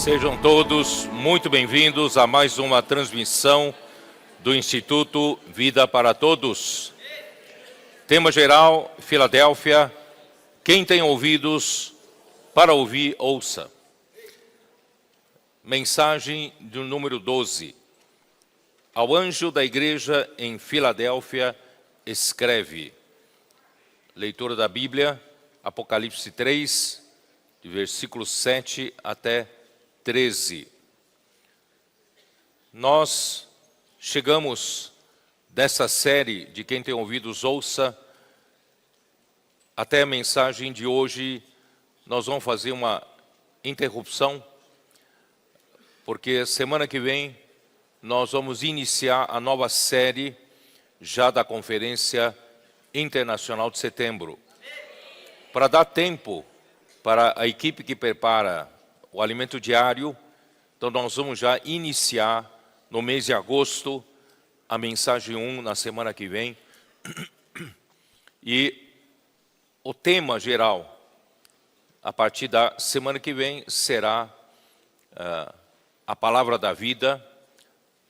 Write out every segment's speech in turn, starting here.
Sejam todos muito bem-vindos a mais uma transmissão do Instituto Vida para Todos. Tema geral, Filadélfia. Quem tem ouvidos para ouvir, ouça. Mensagem do número 12. Ao anjo da igreja em Filadélfia, escreve. Leitura da Bíblia, Apocalipse 3, de versículo 7 até 13. Nós chegamos dessa série de Quem tem ouvidos, ouça, até a mensagem de hoje. Nós vamos fazer uma interrupção, porque semana que vem nós vamos iniciar a nova série já da Conferência Internacional de Setembro. Para dar tempo para a equipe que prepara o alimento diário, então nós vamos já iniciar no mês de agosto a mensagem 1 na semana que vem. E o tema geral, a partir da semana que vem, será a palavra da vida,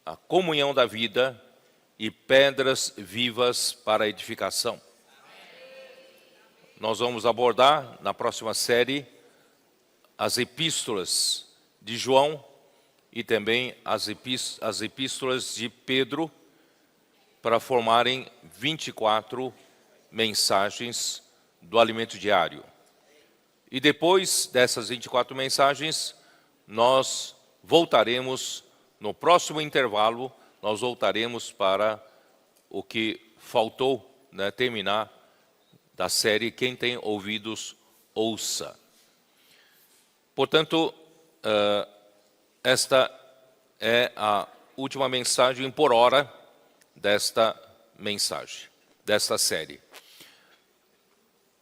a comunhão da vida e pedras vivas para a edificação. Nós vamos abordar na próxima série as epístolas de João e também as epístolas de Pedro, para formarem 24 mensagens do alimento diário. E depois dessas 24 mensagens, nós voltaremos, no próximo intervalo, nós voltaremos para o que faltou, terminar da série Quem tem ouvidos, ouça. Portanto, esta é a última mensagem por hora desta mensagem, desta série.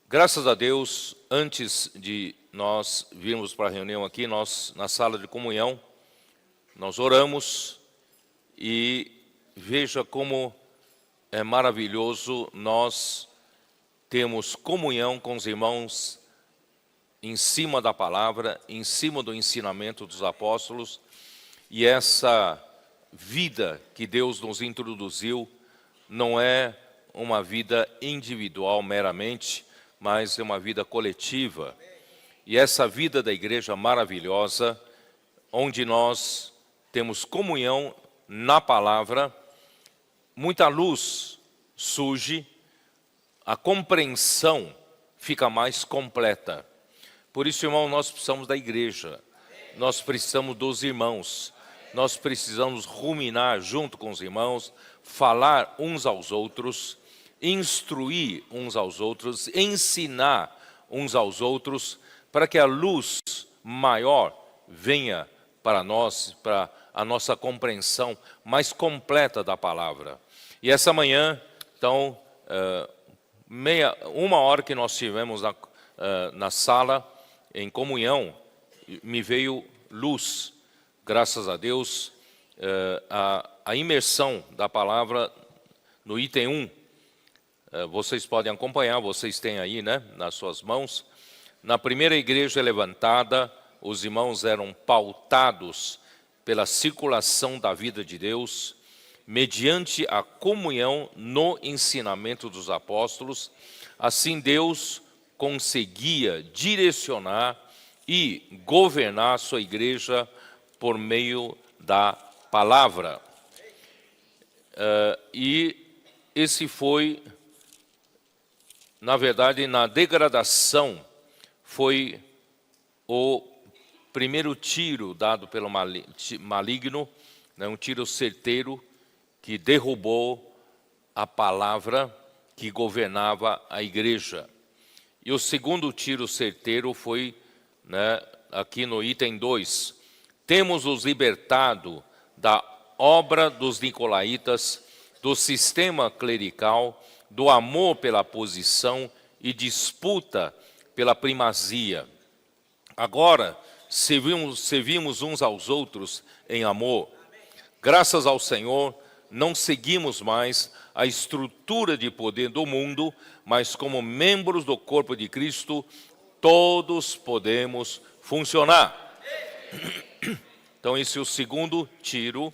Graças a Deus, antes de nós virmos para a reunião aqui, nós, na sala de comunhão, nós oramos e veja como é maravilhoso nós temos comunhão com os irmãos em cima da palavra, em cima do ensinamento dos apóstolos, e essa vida que Deus nos introduziu não é uma vida individual meramente, mas é uma vida coletiva. E essa vida da igreja maravilhosa, onde nós temos comunhão na palavra, muita luz surge, a compreensão fica mais completa. Por isso, irmão, nós precisamos da igreja, nós precisamos dos irmãos, nós precisamos ruminar junto com os irmãos, falar uns aos outros, instruir uns aos outros, ensinar uns aos outros, para que a luz maior venha para nós, para a nossa compreensão mais completa da palavra. E essa manhã, então, uma hora que nós tivemos na sala, em comunhão, me veio luz, graças a Deus, a imersão da palavra no item 1. Vocês podem acompanhar, vocês têm aí, nas suas mãos. Na primeira igreja levantada, os irmãos eram pautados pela circulação da vida de Deus, mediante a comunhão no ensinamento dos apóstolos. Assim Deus conseguia direcionar e governar a sua igreja por meio da palavra. E esse foi, na verdade, na degradação, foi o primeiro tiro dado pelo maligno, um tiro certeiro que derrubou a palavra que governava a igreja. E o segundo tiro certeiro foi, aqui no item 2. Temos os libertado da obra dos nicolaítas, do sistema clerical, do amor pela posição e disputa pela primazia. Agora, servimos uns aos outros em amor. Graças ao Senhor, não seguimos mais a estrutura de poder do mundo, mas como membros do corpo de Cristo, todos podemos funcionar. Então esse é o segundo tiro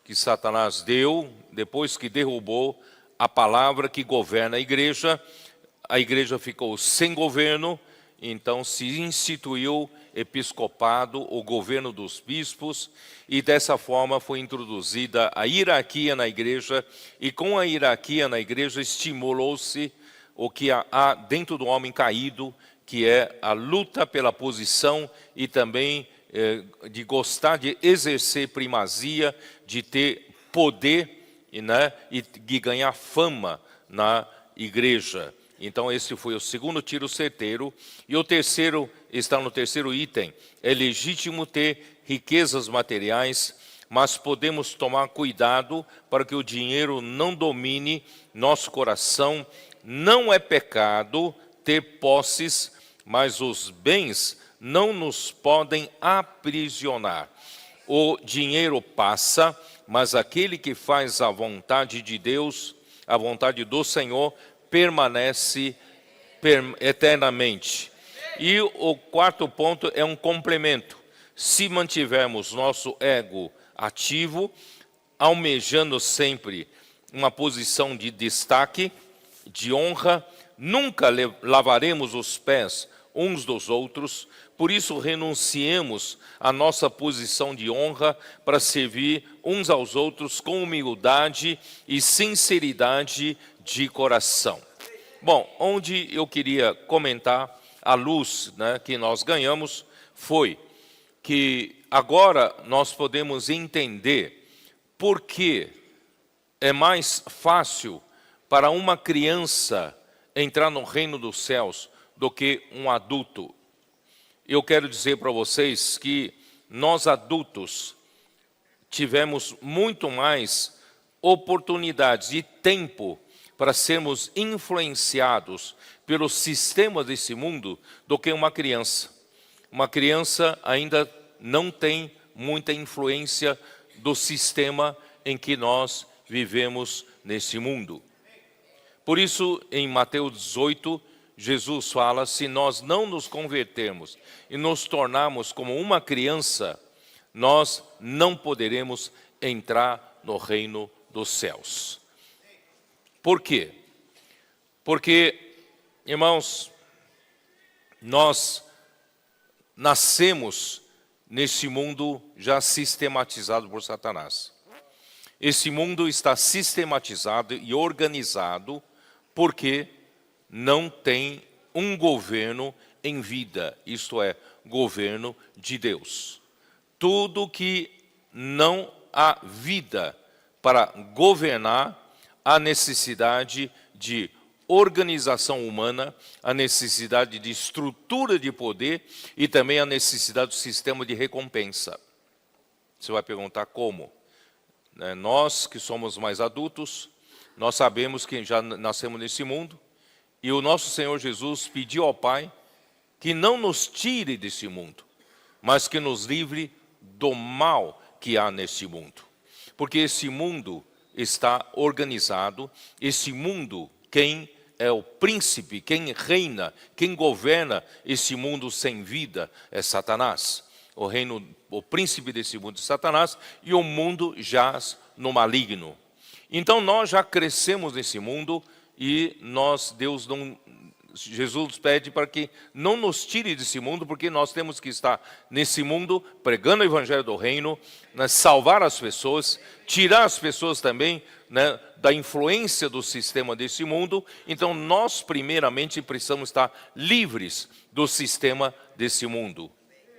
que Satanás deu, depois que derrubou a palavra que governa a igreja ficou sem governo, então se instituiu episcopado, o governo dos bispos, e dessa forma foi introduzida a hierarquia na igreja, e com a hierarquia na igreja estimulou-se o que há dentro do homem caído, que é a luta pela posição e também de gostar de exercer primazia, de ter poder, né, e de ganhar fama na igreja. Então esse foi o segundo tiro certeiro. E o terceiro, está no terceiro item, é legítimo ter riquezas materiais, mas podemos tomar cuidado para que o dinheiro não domine nosso coração. Não é pecado ter posses, mas os bens não nos podem aprisionar. O dinheiro passa, mas aquele que faz a vontade de Deus, a vontade do Senhor, permanece eternamente. E o quarto ponto é um complemento. Se mantivermos nosso ego ativo, almejando sempre uma posição de destaque, de honra, nunca lavaremos os pés uns dos outros. Por isso renunciemos à nossa posição de honra para servir uns aos outros com humildade e sinceridade de coração. Bom, onde eu queria comentar a luz, né, que nós ganhamos foi que agora nós podemos entender por que é mais fácil para uma criança entrar no reino dos céus do que um adulto. Eu quero dizer para vocês que nós adultos tivemos muito mais oportunidades e tempo para sermos influenciados pelo sistema desse mundo do que uma criança. Uma criança ainda não tem muita influência do sistema em que nós vivemos nesse mundo. Por isso, em Mateus 18, Jesus fala, se nós não nos convertermos e nos tornarmos como uma criança, nós não poderemos entrar no reino dos céus. Por quê? Porque, irmãos, nós nascemos nesse mundo já sistematizado por Satanás. Esse mundo está sistematizado e organizado porque não tem um governo em vida, isto é, governo de Deus. Tudo que não há vida para governar, há necessidade de organização humana, a necessidade de estrutura de poder e também a necessidade do sistema de recompensa. Você vai perguntar como? Nós que somos mais adultos, nós sabemos que já nascemos nesse mundo e o nosso Senhor Jesus pediu ao Pai que não nos tire desse mundo, mas que nos livre do mal que há nesse mundo. Porque esse mundo está organizado, esse mundo, quem é o príncipe, quem reina, quem governa esse mundo sem vida é Satanás. O príncipe desse mundo é Satanás e o mundo jaz no maligno. Então nós já crescemos nesse mundo e Jesus pede para que não nos tire desse mundo, porque nós temos que estar nesse mundo pregando o evangelho do reino, né, salvar as pessoas, tirar as pessoas também, né, da influência do sistema desse mundo. Então nós primeiramente precisamos estar livres do sistema desse mundo.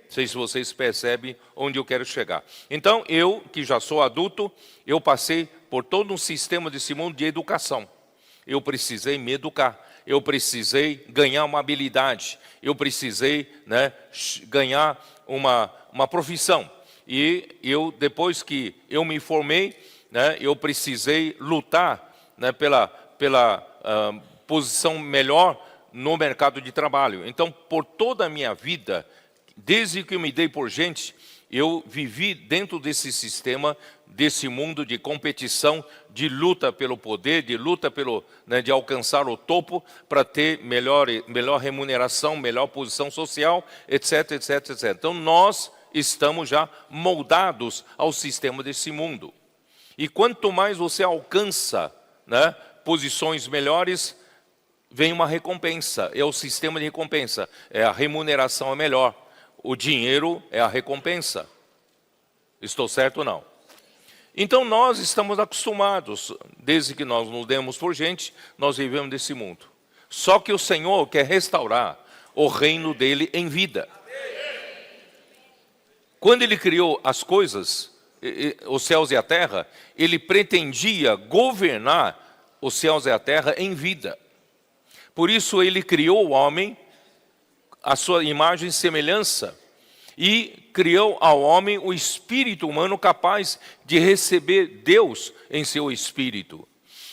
Não sei se vocês percebem onde eu quero chegar. Então eu, que já sou adulto, eu passei por todo um sistema desse mundo de educação. Eu precisei me educar. Eu precisei ganhar uma habilidade, eu precisei, né, ganhar uma profissão. E depois que eu me formei, né, eu precisei lutar, né, pela posição melhor no mercado de trabalho. Então, por toda a minha vida, desde que eu me dei por gente, eu vivi dentro desse sistema, desse mundo de competição, de luta pelo poder, de luta de alcançar o topo para ter melhor remuneração, melhor posição social, etc, etc, etc. Então nós estamos já moldados ao sistema desse mundo. E quanto mais você alcança, né, posições melhores, vem uma recompensa. É o sistema de recompensa. A remuneração é melhor. O dinheiro é a recompensa. Estou certo ou não? Então nós estamos acostumados, desde que nós nos demos por gente, nós vivemos desse mundo. Só que o Senhor quer restaurar o reino dele em vida. Quando ele criou as coisas, os céus e a terra, ele pretendia governar os céus e a terra em vida. Por isso ele criou o homem, a sua imagem e semelhança, e criou ao homem o espírito humano capaz de receber Deus em seu espírito.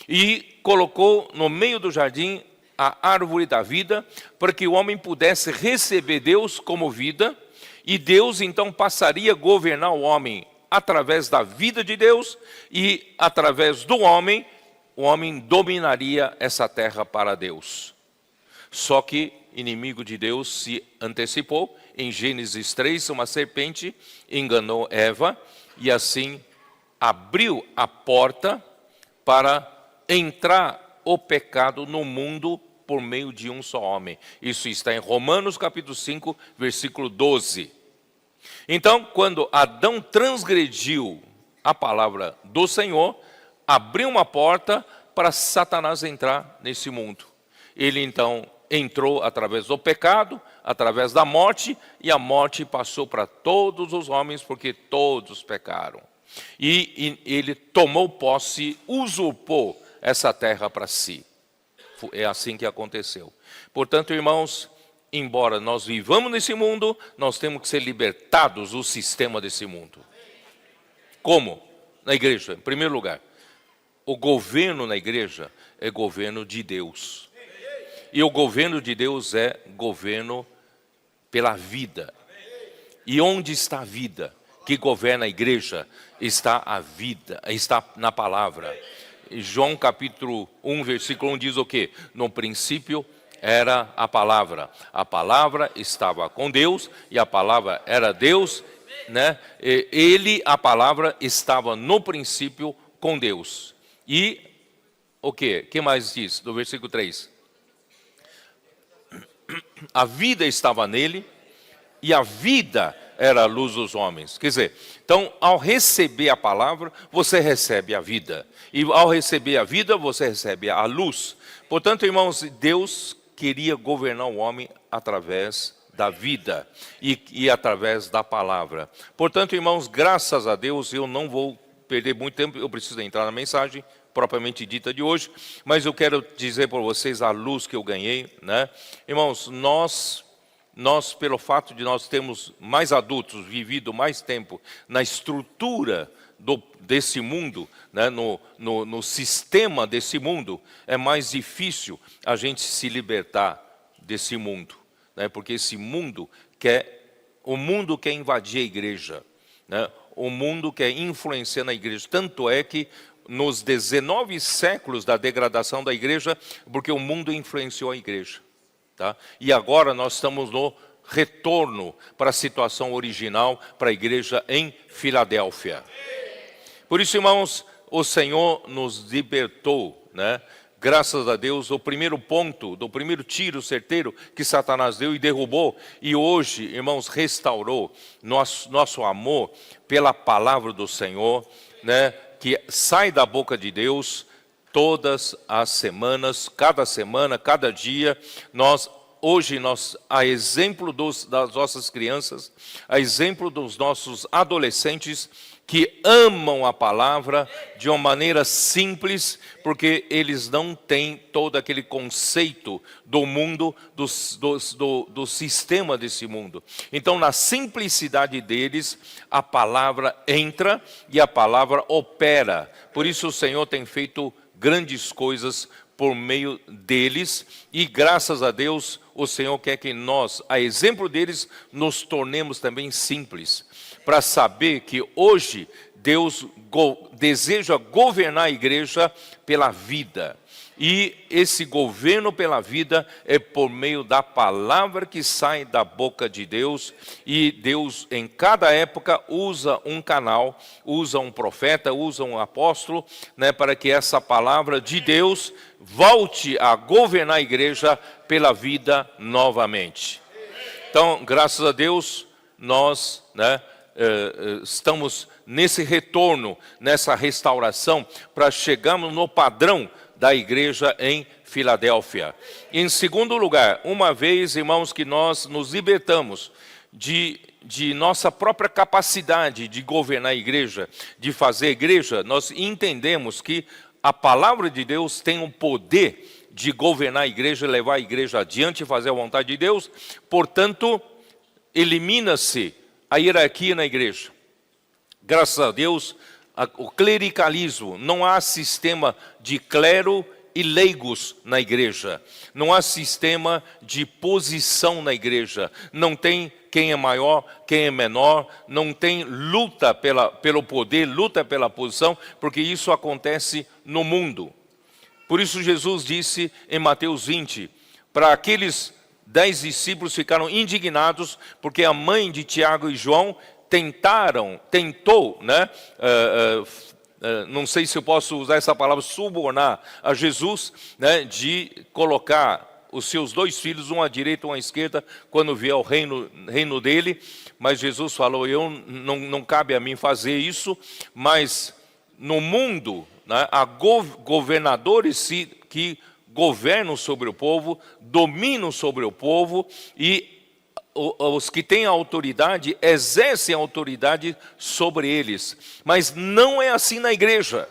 E colocou no meio do jardim a árvore da vida, para que o homem pudesse receber Deus como vida, e Deus então passaria a governar o homem através da vida de Deus, e através do homem, o homem dominaria essa terra para Deus. Só que inimigo de Deus se antecipou. Em Gênesis 3, uma serpente enganou Eva e assim abriu a porta para entrar o pecado no mundo por meio de um só homem. Isso está em Romanos capítulo 5, versículo 12. Então, quando Adão transgrediu a palavra do Senhor, abriu uma porta para Satanás entrar nesse mundo. Ele então entrou através do pecado, através da morte, e a morte passou para todos os homens, porque todos pecaram. E ele tomou posse, usurpou essa terra para si. É assim que aconteceu. Portanto, irmãos, embora nós vivamos nesse mundo, nós temos que ser libertados do sistema desse mundo. Como? Na igreja, em primeiro lugar. O governo na igreja é governo de Deus. E o governo de Deus é governo pela vida. E onde está a vida que governa a igreja? Está a vida, está na palavra. João capítulo 1, versículo 1 diz o quê? No princípio era a palavra estava com Deus, e a palavra era Deus, né? Ele, a palavra, estava no princípio com Deus. E o quê? O que mais diz no versículo 3? A vida estava nele, e a vida era a luz dos homens. Quer dizer, então, ao receber a palavra, você recebe a vida. E ao receber a vida, você recebe a luz. Portanto, irmãos, Deus queria governar o homem através da vida e através da palavra. Portanto, irmãos, graças a Deus, eu não vou perder muito tempo, eu preciso entrar na mensagem propriamente dita de hoje, mas eu quero dizer para vocês a luz que eu ganhei, né? Irmãos, nós pelo fato de nós termos mais adultos, vivido mais tempo na estrutura desse mundo, né? no sistema desse mundo, é mais difícil a gente se libertar desse mundo, né? Porque o mundo quer invadir a igreja, né? O mundo quer influenciar na igreja, tanto é que nos 19 séculos da degradação da igreja, porque o mundo influenciou a igreja. Tá? E agora nós estamos no retorno para a situação original, para a igreja em Filadélfia. Por isso, irmãos, o Senhor nos libertou, né? Graças a Deus, o primeiro ponto, do primeiro tiro certeiro que Satanás deu e derrubou, e hoje, irmãos, restaurou nosso amor pela palavra do Senhor, né? Que sai da boca de Deus todas as semanas, cada dia, hoje a exemplo das nossas crianças, a exemplo dos nossos adolescentes que amam a palavra de uma maneira simples, porque eles não têm todo aquele conceito do mundo, do sistema desse mundo. Então, na simplicidade deles, a palavra entra e a palavra opera. Por isso o Senhor tem feito grandes coisas por meio deles, e graças a Deus, o Senhor quer que nós, a exemplo deles, nos tornemos também simples, para saber que hoje Deus deseja governar a igreja pela vida. E esse governo pela vida é por meio da palavra que sai da boca de Deus. E Deus, em cada época, usa um canal, usa um profeta, usa um apóstolo, né, para que essa palavra de Deus volte a governar a igreja pela vida novamente. Então, graças a Deus, nós, né, estamos nesse retorno, nessa restauração, para chegarmos no padrão da igreja em Filadélfia. Em segundo lugar, uma vez, irmãos, que nós nos libertamos de nossa própria capacidade de governar a igreja, de fazer a igreja, nós entendemos que a palavra de Deus tem um poder de governar a igreja, levar a igreja adiante e fazer a vontade de Deus. Portanto, elimina-se a hierarquia na igreja. Graças a Deus, o clericalismo, não há sistema de clero e leigos na igreja. Não há sistema de posição na igreja. Não tem quem é maior, quem é menor. Não tem luta pelo poder, luta pela posição, porque isso acontece no mundo. Por isso Jesus disse em Mateus 20, para aqueles 10 discípulos ficaram indignados, porque a mãe de Tiago e João tentou, né, não sei se eu posso usar essa palavra, subornar a Jesus, né, de colocar os seus 2 filhos, um à direita e um à esquerda, quando vier o reino dele. Mas Jesus falou, não cabe a mim fazer isso, mas no mundo, né, há governadores que governam sobre o povo, dominam sobre o povo, e os que têm autoridade exercem autoridade sobre eles. Mas não é assim na igreja.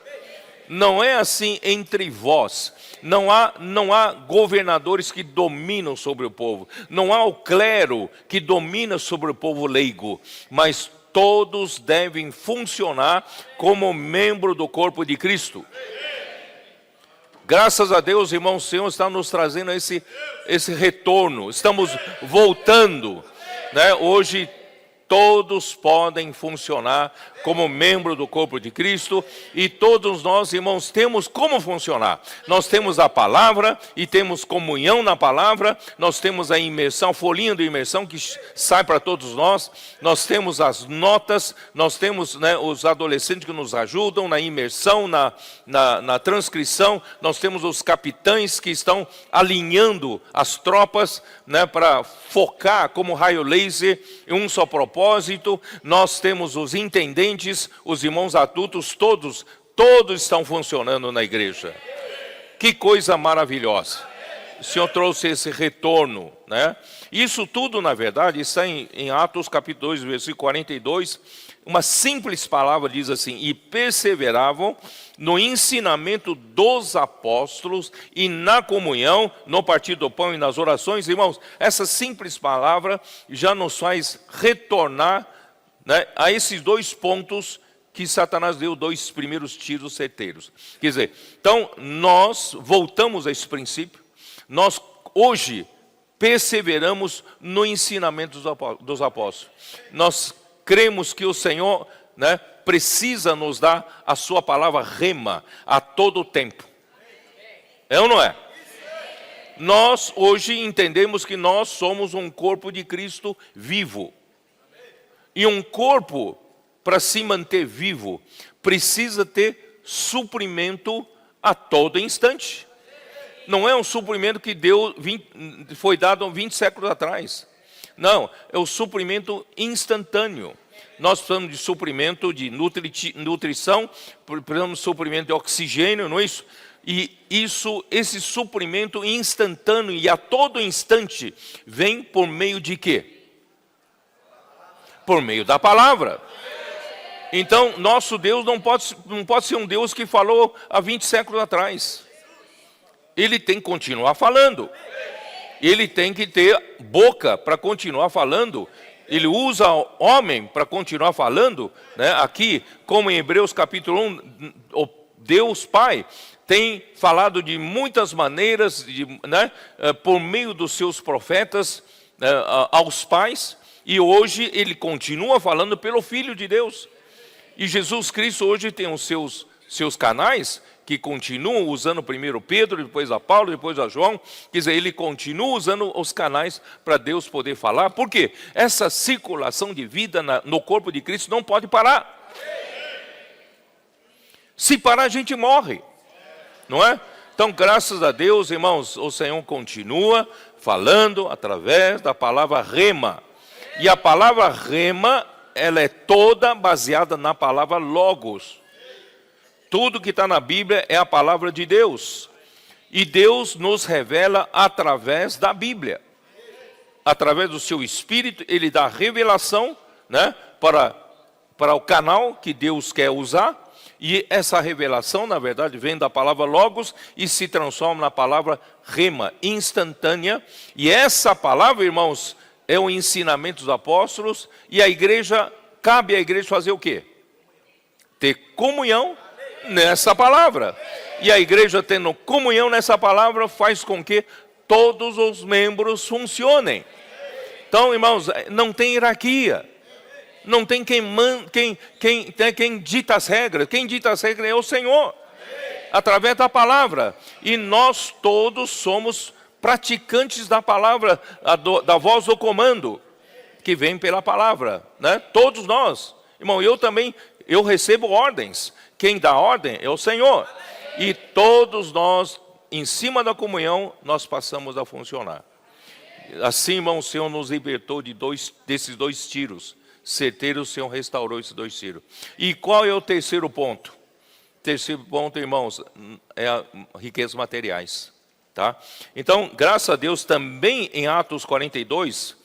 Não é assim entre vós. Não há governadores que dominam sobre o povo. Não há o clero que domina sobre o povo leigo. Mas todos devem funcionar como membro do corpo de Cristo. Graças a Deus, irmão, o Senhor está nos trazendo esse retorno. Estamos voltando, né? Hoje todos podem funcionar como membro do corpo de Cristo, e todos nós, irmãos, temos como funcionar. Nós temos a palavra e temos comunhão na palavra, nós temos a imersão, folhinha de imersão que sai para todos nós, nós temos as notas, nós temos, né, os adolescentes que nos ajudam na imersão, na transcrição, nós temos os capitães que estão alinhando as tropas, né, para focar como raio laser em um só propósito. Nós temos os intendentes, os irmãos adultos, todos estão funcionando na igreja. Que coisa maravilhosa. O Senhor trouxe esse retorno, né? Isso tudo, na verdade, está em Atos capítulo 2, versículo 42. Uma simples palavra diz assim: e perseveravam no ensinamento dos apóstolos e na comunhão, no partir do pão e nas orações. Irmãos, essa simples palavra já nos faz retornar, né, a esses 2 pontos que Satanás deu 2 primeiros tiros certeiros. Quer dizer, então nós voltamos a esse princípio. Nós hoje perseveramos no ensinamento dos apóstolos. Nós cremos que o Senhor, né, precisa nos dar a sua palavra rema a todo tempo. É ou não é? Nós hoje entendemos que nós somos um corpo de Cristo vivo. E um corpo, para se manter vivo, precisa ter suprimento a todo instante. Não é um suprimento que foi dado 20 séculos atrás. Não, é o suprimento instantâneo. Nós precisamos de suprimento de nutrição, precisamos de suprimento de oxigênio, não é isso? E esse suprimento instantâneo e a todo instante vem por meio de quê? Por meio da palavra. Então, nosso Deus não pode ser um Deus que falou há 20 séculos atrás. Ele tem que continuar falando. Ele tem que ter boca para continuar falando. Ele usa homem para continuar falando, né? Aqui, como em Hebreus capítulo 1, o Deus Pai tem falado de muitas maneiras, né, por meio dos seus profetas, aos pais. E hoje ele continua falando pelo Filho de Deus. E Jesus Cristo hoje tem os seus canais que continuam usando primeiro Pedro, depois a Paulo, depois a João. Quer dizer, ele continua usando os canais para Deus poder falar. Por quê? Essa circulação de vida no corpo de Cristo não pode parar. Se parar, a gente morre. Não é? Então, graças a Deus, irmãos, o Senhor continua falando através da palavra rema. E a palavra rema, ela é toda baseada na palavra logos. Tudo que está na Bíblia é a palavra de Deus. E Deus nos revela através da Bíblia. Através do seu Espírito, Ele dá revelação, né, para o canal que Deus quer usar. E essa revelação, na verdade, vem da palavra logos e se transforma na palavra rema, instantânea. E essa palavra, irmãos, é o ensinamento dos apóstolos. E a igreja, cabe à igreja fazer o quê? Ter comunhão nessa palavra. E a igreja tendo comunhão nessa palavra faz com que todos os membros funcionem. Então, irmãos, não tem hierarquia. Não tem quem dita as regras. Quem dita as regras é o Senhor, através da palavra. E nós todos somos praticantes da palavra, da voz do comando, que vem pela palavra, né? Todos nós. Irmão, eu recebo ordens. Quem dá ordem é o Senhor. E todos nós, em cima da comunhão, nós passamos a funcionar. Assim, irmão, o Senhor nos libertou desses 2 tiros. Certeiro, o Senhor restaurou esses 2 tiros. E qual é o terceiro ponto? O terceiro ponto, irmãos, é a riquezas materiais. Tá? Então, graças a Deus, também em Atos 42,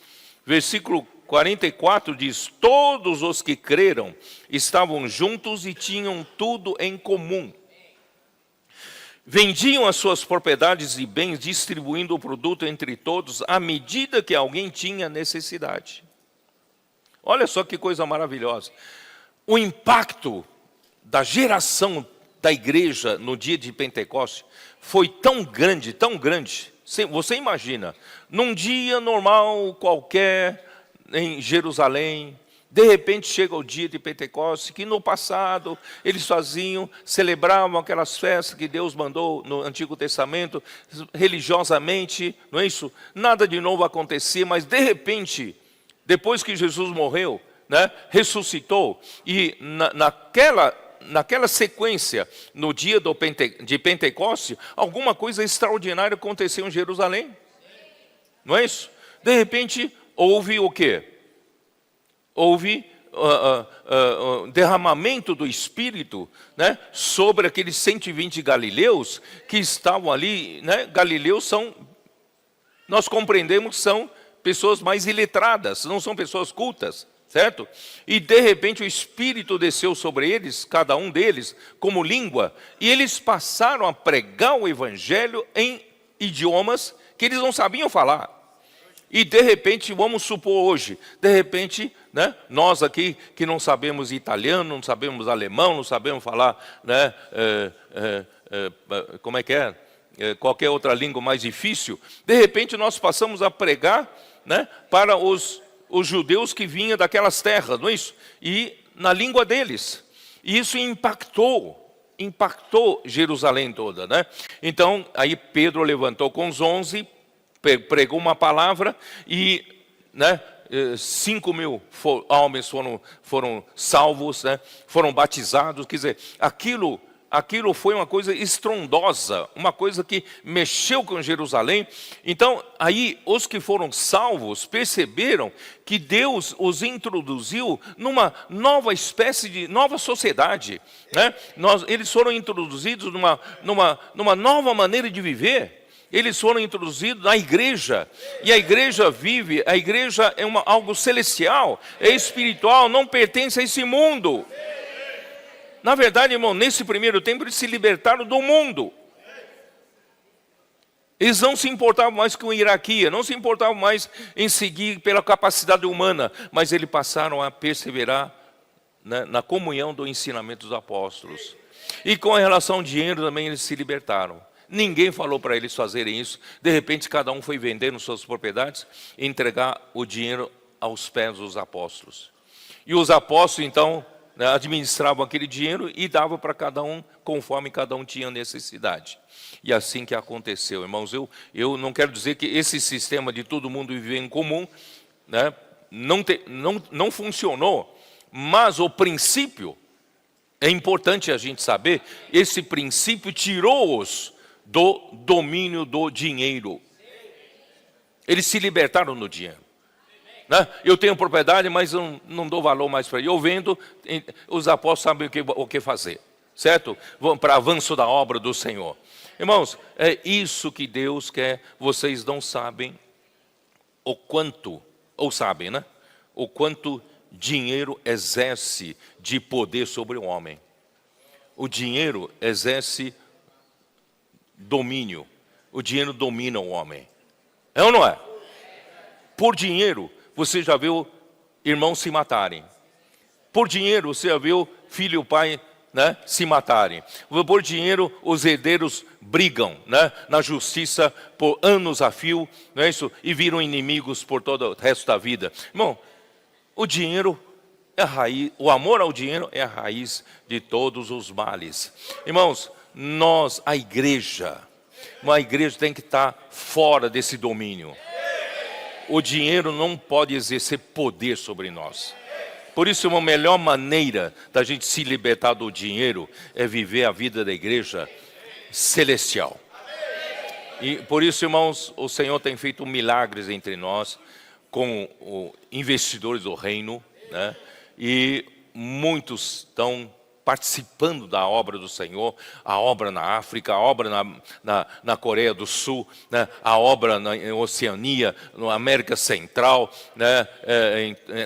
versículo 44 diz: todos os que creram estavam juntos e tinham tudo em comum. Vendiam as suas propriedades e bens, distribuindo o produto entre todos, à medida que alguém tinha necessidade. Olha só que coisa maravilhosa. O impacto da geração da igreja no dia de Pentecostes foi tão grande, tão grande. Você imagina, num dia normal qualquer em Jerusalém, de repente chega o dia de Pentecostes, que no passado eles celebravam aquelas festas que Deus mandou no Antigo Testamento, religiosamente, não é isso? Nada de novo acontecia, mas de repente, depois que Jesus morreu, né, ressuscitou, e naquela sequência, no dia de Pentecostes, alguma coisa extraordinária aconteceu em Jerusalém. Não é isso? De repente, houve o quê? Houve derramamento do Espírito, né, sobre aqueles 120 galileus que estavam ali. Né? Galileus nós compreendemos que são pessoas mais iletradas, não são pessoas cultas, certo? E de repente o Espírito desceu sobre eles, cada um deles, como língua, e eles passaram a pregar o Evangelho em idiomas que eles não sabiam falar. E de repente, vamos supor hoje, de repente, né, nós aqui que não sabemos italiano, não sabemos alemão, não sabemos falar, né, como é que é? Qualquer outra língua mais difícil, de repente nós passamos a pregar, né, para os judeus que vinham daquelas terras, não é isso? E na língua deles. E isso impactou Jerusalém toda, né? Então, aí Pedro levantou com os 11, pregou uma palavra e, né, 5.000 homens foram salvos, né, foram batizados. Quer dizer, aquilo foi uma coisa estrondosa, uma coisa que mexeu com Jerusalém. Então, aí os que foram salvos perceberam que Deus os introduziu numa nova espécie de nova sociedade, né? Eles foram introduzidos numa nova maneira de viver. Eles foram introduzidos na igreja, e a igreja é algo celestial, é espiritual, não pertence a esse mundo. Na verdade, irmão, nesse primeiro tempo eles se libertaram do mundo. Eles não se importavam mais com hierarquia, não se importavam mais em seguir pela capacidade humana, mas eles passaram a perseverar, né, na comunhão do ensinamento dos apóstolos. E com relação ao dinheiro também eles se libertaram. Ninguém falou para eles fazerem isso. De repente cada um foi vendendo suas propriedades e entregar o dinheiro aos pés dos apóstolos. E os apóstolos então né, administravam aquele dinheiro e davam para cada um conforme cada um tinha necessidade. E assim que aconteceu, irmãos. Eu não quero dizer que esse sistema de todo mundo viver em comum, né, não funcionou, mas o princípio, é importante a gente saber, esse princípio tirou-os do domínio do dinheiro. Eles se libertaram do dinheiro. Né? Eu tenho propriedade, mas eu não dou valor mais para ele. Eu vendo, os apóstolos sabem o que fazer, certo? Vão para avanço da obra do Senhor. Irmãos, é isso que Deus quer. Vocês não sabem o quanto, ou sabem, né? O quanto dinheiro exerce de poder sobre o homem. O dinheiro exerce domínio. O dinheiro domina o homem. É ou não é? Por dinheiro, você já viu irmãos se matarem. Por dinheiro, você já viu filho e pai, né, se matarem. Por dinheiro, os herdeiros brigam, né, na justiça por anos a fio, não é isso? E viram inimigos por todo o resto da vida. Irmão, o dinheiro é a raiz, o amor ao dinheiro é a raiz de todos os males. Irmãos, nós, a igreja tem que estar fora desse domínio. O dinheiro não pode exercer poder sobre nós. Por isso, uma melhor maneira da gente se libertar do dinheiro é viver a vida da igreja celestial. E por isso, irmãos, o Senhor tem feito milagres entre nós com investidores do reino, né? E muitos estão participando da obra do Senhor, a obra na África, a obra na Coreia do Sul, né? A obra na Oceania, na América Central, né?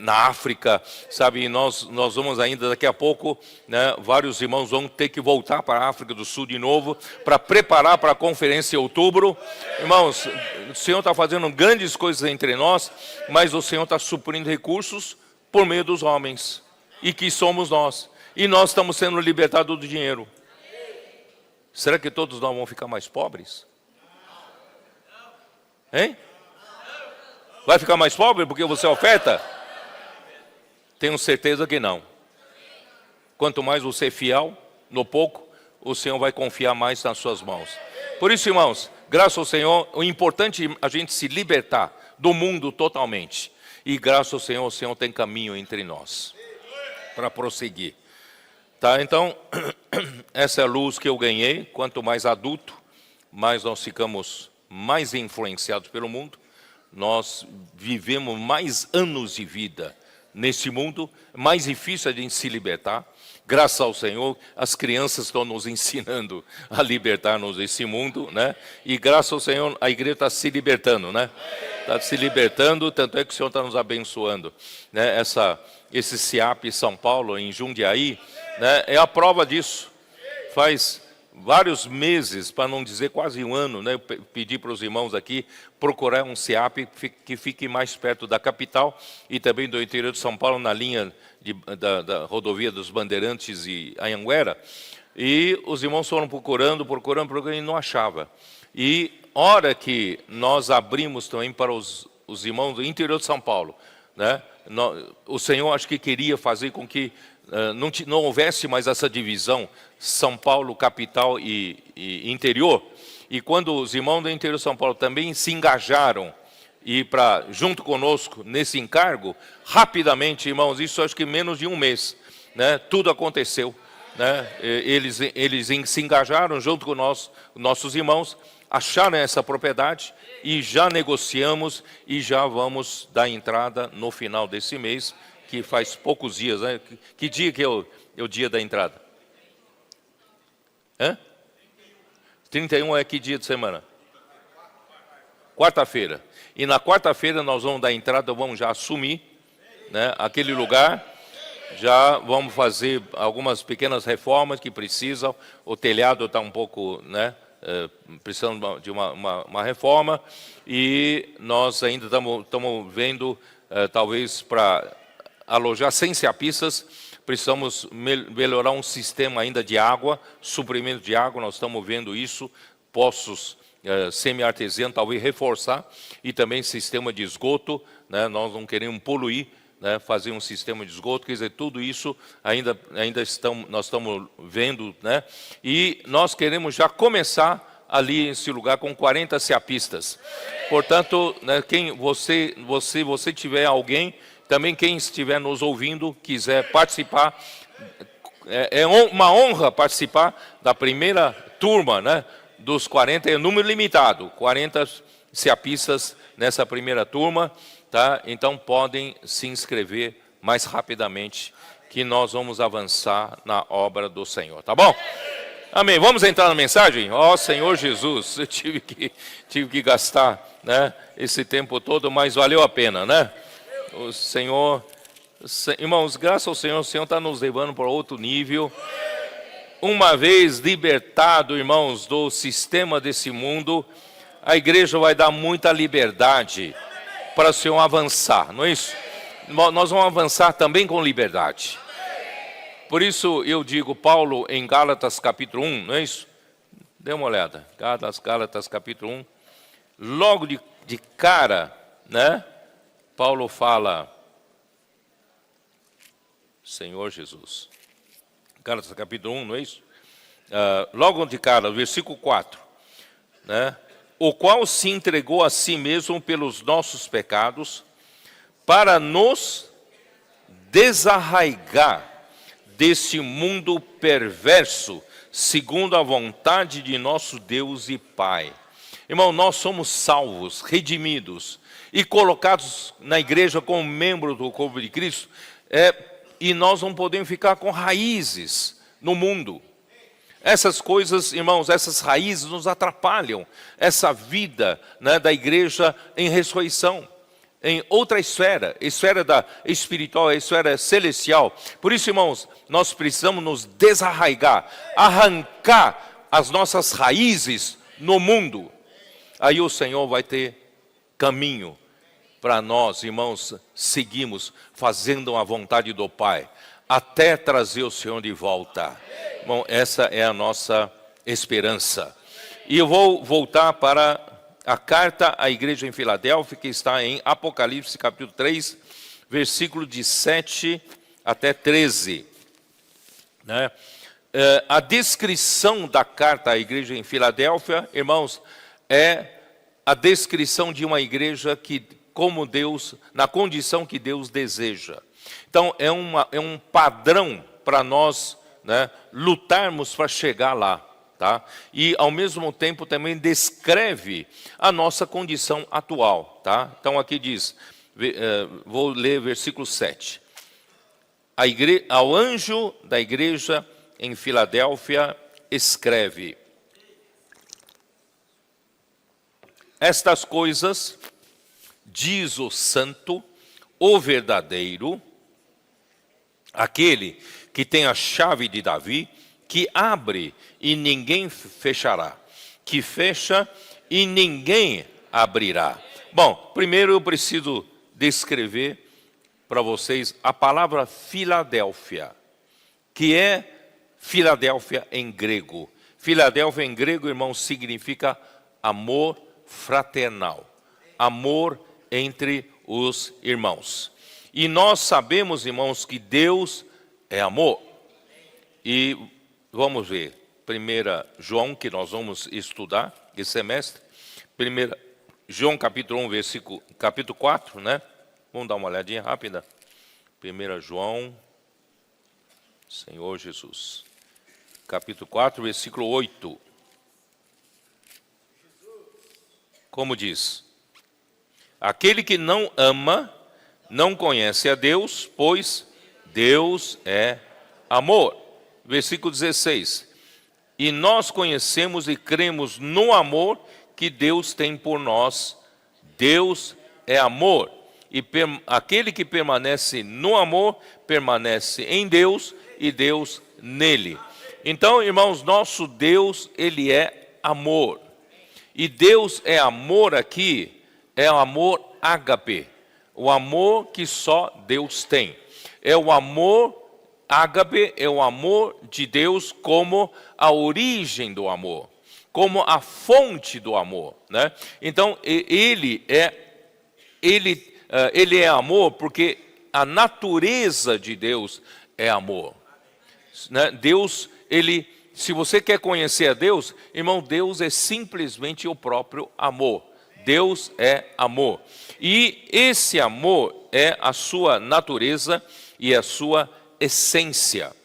Na África, sabe? E nós vamos ainda daqui a pouco, né? Vários irmãos vão ter que voltar para a África do Sul de novo, para preparar para a conferência em outubro. Irmãos, o Senhor está fazendo grandes coisas entre nós, mas o Senhor está suprindo recursos por meio dos homens, e que somos nós. E nós estamos sendo libertados do dinheiro. Será que todos nós vamos ficar mais pobres? Hein? Vai ficar mais pobre porque você oferta? Tenho certeza que não. Quanto mais você é fiel no pouco, o Senhor vai confiar mais nas suas mãos. Por isso, irmãos, graças ao Senhor, o importante é a gente se libertar do mundo totalmente. E graças ao Senhor, o Senhor tem caminho entre nós para prosseguir. Tá, então, essa é a luz que eu ganhei. Quanto mais adulto, mais nós ficamos mais influenciados pelo mundo. Nós vivemos mais anos de vida nesse mundo, mais difícil a gente se libertar. Graças ao Senhor, as crianças estão nos ensinando a libertar-nos desse mundo, né? E graças ao Senhor, a igreja está se libertando, né? Está se libertando, tanto é que o Senhor está nos abençoando, né? Esse CIAP São Paulo, em Jundiaí, né, é a prova disso. Faz vários meses, para não dizer quase um ano, né, eu pedi para os irmãos aqui procurar um CIAP que fique mais perto da capital e também do interior de São Paulo, na linha da rodovia dos Bandeirantes e Anhanguera. E os irmãos foram procurando e não achava. E hora que nós abrimos também para os irmãos do interior de São Paulo, né, o Senhor acho que queria fazer com que não houvesse mais essa divisão, São Paulo, capital e interior. E quando os irmãos do interior de São Paulo também se engajaram e junto conosco nesse encargo, rapidamente, irmãos, isso acho que menos de um mês, né, tudo aconteceu, né? Eles se engajaram junto com nossos irmãos, acharam essa propriedade e já negociamos e já vamos dar entrada no final desse mês, que faz poucos dias, né? Que dia que é o dia da entrada? 31 é que dia de semana? Quarta-feira. E na quarta-feira nós vamos dar entrada, vamos já assumir, né, aquele lugar, já vamos fazer algumas pequenas reformas que precisam, o telhado está um pouco, né, precisando de uma reforma, e nós ainda estamos vendo, talvez para alojar 100 ceapistas, precisamos melhorar um sistema ainda de água, suprimento de água, nós estamos vendo isso, poços semi-artesianos, talvez reforçar, e também sistema de esgoto, né, nós não queremos poluir né, fazer um sistema de esgoto, quer dizer, tudo isso nós estamos vendo, né? E nós queremos já começar ali nesse lugar com 40 ceapistas. Portanto, né, você tiver alguém, também quem estiver nos ouvindo, quiser participar, é uma honra participar da primeira turma, né, dos 40, é número limitado, 40 ceapistas nessa primeira turma, tá? Então podem se inscrever mais rapidamente, que nós vamos avançar na obra do Senhor, tá bom? Amém. Vamos entrar na mensagem? Ó Senhor Jesus, eu tive que gastar, né, esse tempo todo, mas valeu a pena, né? O Senhor, irmãos, graças ao Senhor, o Senhor está nos levando para outro nível. Uma vez libertado, irmãos, do sistema desse mundo, a igreja vai dar muita liberdade para o Senhor avançar, não é isso? Nós vamos avançar também com liberdade. Por isso eu digo, Paulo em Gálatas capítulo 1, não é isso? Dê uma olhada, Gálatas capítulo 1, logo de cara, né? Paulo fala, Senhor Jesus, Gálatas capítulo 1, não é isso? Logo de cara, versículo 4, né? O qual se entregou a si mesmo pelos nossos pecados, para nos desarraigar desse mundo perverso, segundo a vontade de nosso Deus e Pai. Irmão, nós somos salvos, redimidos e colocados na igreja como membro do corpo de Cristo, e nós não podemos ficar com raízes no mundo. Essas coisas, irmãos, essas raízes nos atrapalham essa vida, né, da igreja em ressurreição, em outra esfera da espiritual, a esfera celestial. Por isso, irmãos, nós precisamos nos desarraigar, arrancar as nossas raízes no mundo. Aí o Senhor vai ter caminho para nós, irmãos, seguimos fazendo a vontade do Pai, até trazer o Senhor de volta. Bom, essa é a nossa esperança. E eu vou voltar para a carta à igreja em Filadélfia, que está em Apocalipse capítulo 3, versículo de 7 até 13. Né? A descrição da carta à igreja em Filadélfia, irmãos, é a descrição de uma igreja que, como Deus, na condição que Deus deseja. Então, é um padrão para nós, né, lutarmos para chegar lá, tá? E, ao mesmo tempo, também descreve a nossa condição atual, tá? Então, aqui diz, vou ler versículo 7. Ao anjo da igreja em Filadélfia, escreve: estas coisas diz o santo, o verdadeiro, aquele que tem a chave de Davi, que abre e ninguém fechará, que fecha e ninguém abrirá. Bom, primeiro eu preciso descrever para vocês a palavra Filadélfia, que é Filadélfia em grego. Filadélfia em grego, irmão, significa amor fraternal, amor entre os irmãos. E nós sabemos, irmãos, que Deus é amor. E vamos ver, 1 João, que nós vamos estudar esse semestre, 1 João capítulo 1, capítulo 4, né? Vamos dar uma olhadinha rápida. 1 João, Senhor Jesus, capítulo 4, versículo 8. Como diz: aquele que não ama, não conhece a Deus, pois Deus é amor. Versículo 16. E nós conhecemos e cremos no amor que Deus tem por nós. Deus é amor. E aquele que permanece no amor, permanece em Deus e Deus nele. Então, irmãos, nosso Deus, ele é amor. E Deus é amor aqui, é o amor ágape, o amor que só Deus tem. É o amor ágape, é o amor de Deus como a origem do amor, como a fonte do amor, né? Então, ele é amor porque a natureza de Deus é amor. Né? Deus, se você quer conhecer a Deus, irmão, Deus é simplesmente o próprio amor. Deus é amor. E esse amor é a sua natureza e a sua essência.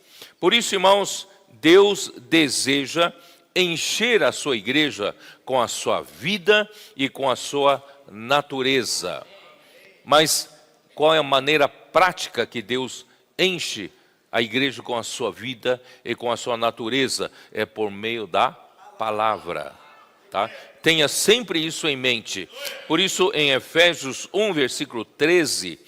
Por isso, irmãos, Deus deseja encher a sua igreja com a sua vida e com a sua natureza. Mas qual é a maneira prática que Deus enche a igreja com a sua vida e com a sua natureza? É por meio da palavra. Tá? Tenha sempre isso em mente. Por isso, em Efésios 1, versículo 13,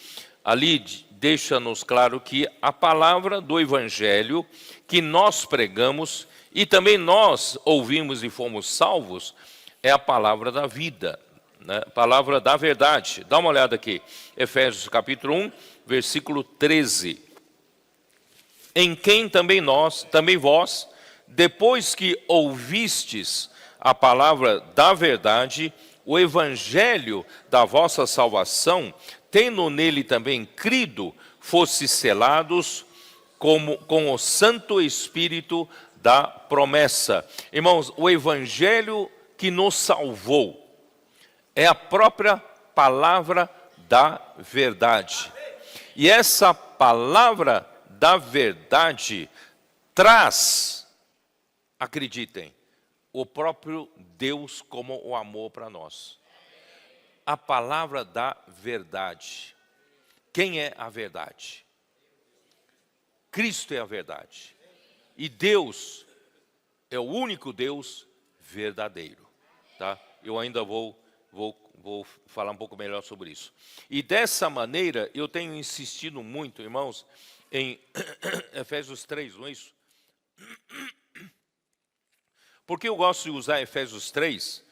ali deixa-nos claro que a palavra do Evangelho que nós pregamos e também nós ouvimos e fomos salvos é a palavra da vida, né? Palavra da verdade. Dá uma olhada aqui, Efésios capítulo 1, versículo 13. Em quem também vós, depois que ouvistes a palavra da verdade, o evangelho da vossa salvação, tendo nele também crido, fosse selados com o Santo Espírito da promessa. Irmãos, o evangelho que nos salvou é a própria palavra da verdade. E essa palavra da verdade traz, acreditem, o próprio Deus como o amor para nós. A palavra da verdade. Quem é a verdade? Cristo é a verdade. E Deus é o único Deus verdadeiro. Tá? Eu ainda vou falar um pouco melhor sobre isso. E dessa maneira, eu tenho insistido muito, irmãos, em Efésios 3, não é isso? Porque eu gosto de usar Efésios 3,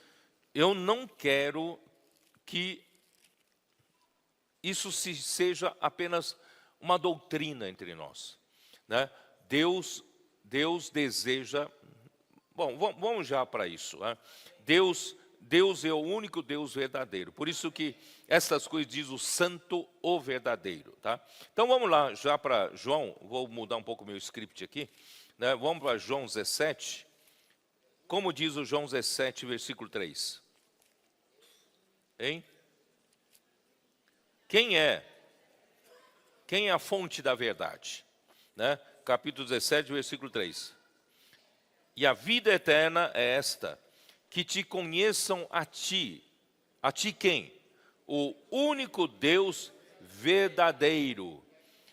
eu não quero que isso seja apenas uma doutrina entre nós. Né? Deus deseja... Bom, vamos já para isso. Né? Deus é o único Deus verdadeiro. Por isso que essas coisas diz o santo, o verdadeiro. Tá? Então vamos lá já para João. Vou mudar um pouco o meu script aqui. Né? Vamos para João 17. Como diz o João 17, versículo 3? Hein? Quem é a fonte da verdade? Né? Capítulo 17, versículo 3. E a vida eterna é esta, que te conheçam a ti quem? O único Deus verdadeiro,